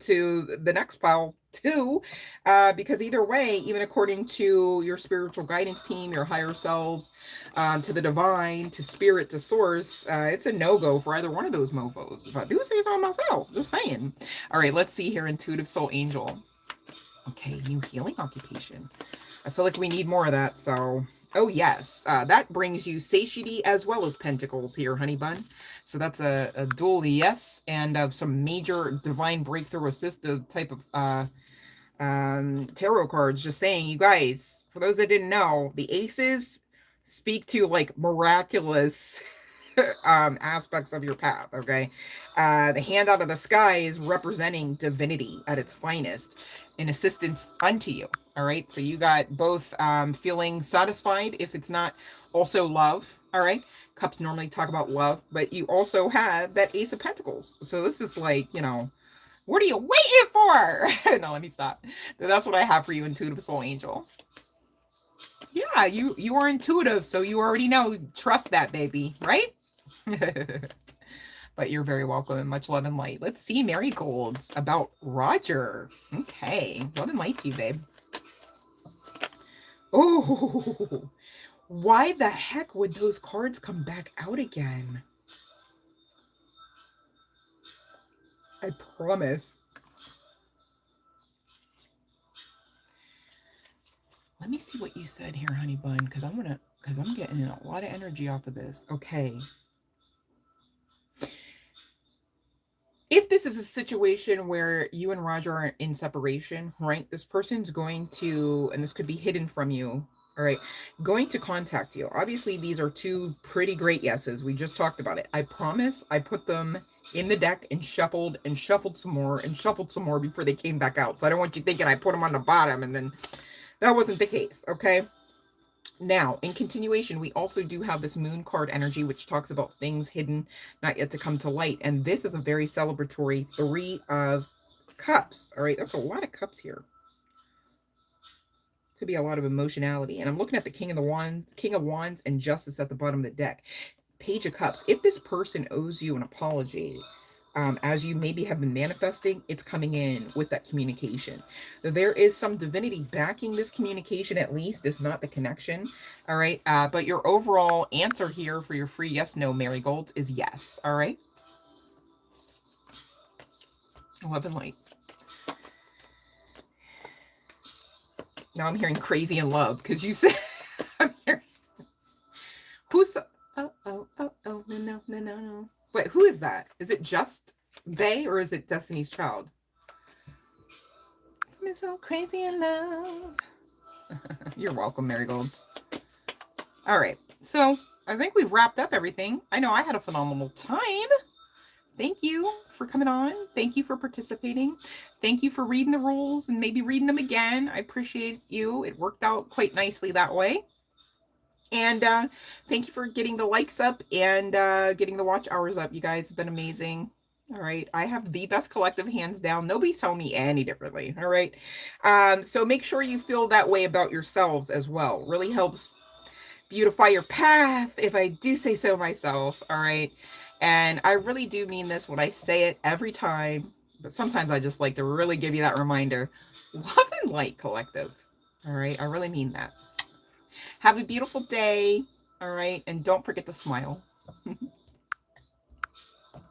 to the next pile 2, because either way, even according to your spiritual guidance team, your higher selves, to the divine, to spirit, to source, it's a no-go for either one of those mofos. If I do say so myself, just saying. All right, let's see here. Intuitive Soul Angel. Okay, new healing occupation. I feel like we need more of that, so... Oh, yes. That brings you satiety as well as pentacles here, honey bun. So that's a dual yes, and some major divine breakthrough assistive type of tarot cards. Just saying, you guys, for those that didn't know, the aces speak to, like, miraculous aspects of your path, okay? The hand out of the sky is representing divinity at its finest, in assistance unto you. All right, so you got both feeling satisfied if it's not also love. All right, cups normally talk about love, but you also have that Ace of Pentacles. So this is like, you know, what are you waiting for? No, let me stop. That's what I have for you, Intuitive Soul Angel. Yeah, you are intuitive, so you already know. Trust that, baby, right? But you're very welcome and much love and light. Let's see marigolds about Roger. Okay, love and light to you, babe. Oh, why the heck would those cards come back out again? I promise. Let me see what you said here, honey bun, because I'm getting a lot of energy off of this. Okay. If this is a situation where you and Roger are in separation, right? This person's going to, and this could be hidden from you, all right, going to contact you. Obviously, these are two pretty great yeses. We just talked about it. I promise I put them in the deck and shuffled some more and shuffled some more before they came back out. So I don't want you thinking I put them on the bottom and then that wasn't the case, okay? Now, in continuation, we also do have this moon card energy, which talks about things hidden, not yet to come to light. And this is a very celebratory 3 of cups. All right, that's a lot of cups here. Could be a lot of emotionality. And I'm looking at the King of Wands and Justice at the bottom of the deck. Page of Cups. If this person owes you an apology, as you maybe have been manifesting, it's coming in with that communication. There is some divinity backing this communication, at least, if not the connection. All right. But your overall answer here for your free yes, no marigolds is yes. All right. Love and light. Now I'm hearing crazy in love because you said, I'm hearing, who's, no. Wait, who is that? Is it just Bay or is it Destiny's Child? I'm so crazy in love. You're welcome, marigolds. All right, so I think we've wrapped up everything. I know I had a phenomenal time. Thank you for coming on. Thank you for participating. Thank you for reading the rules and maybe reading them again. I appreciate you. It worked out quite nicely that way. And thank you for getting the likes up and getting the watch hours up. You guys have been amazing. All right. I have the best collective, hands down. Nobody's telling me any differently. All right. So make sure you feel that way about yourselves as well. Really helps beautify your path, if I do say so myself. All right. And I really do mean this when I say it every time. But sometimes I just like to really give you that reminder. Love and light, collective. All right. I really mean that. Have a beautiful day. All right. And don't forget to smile.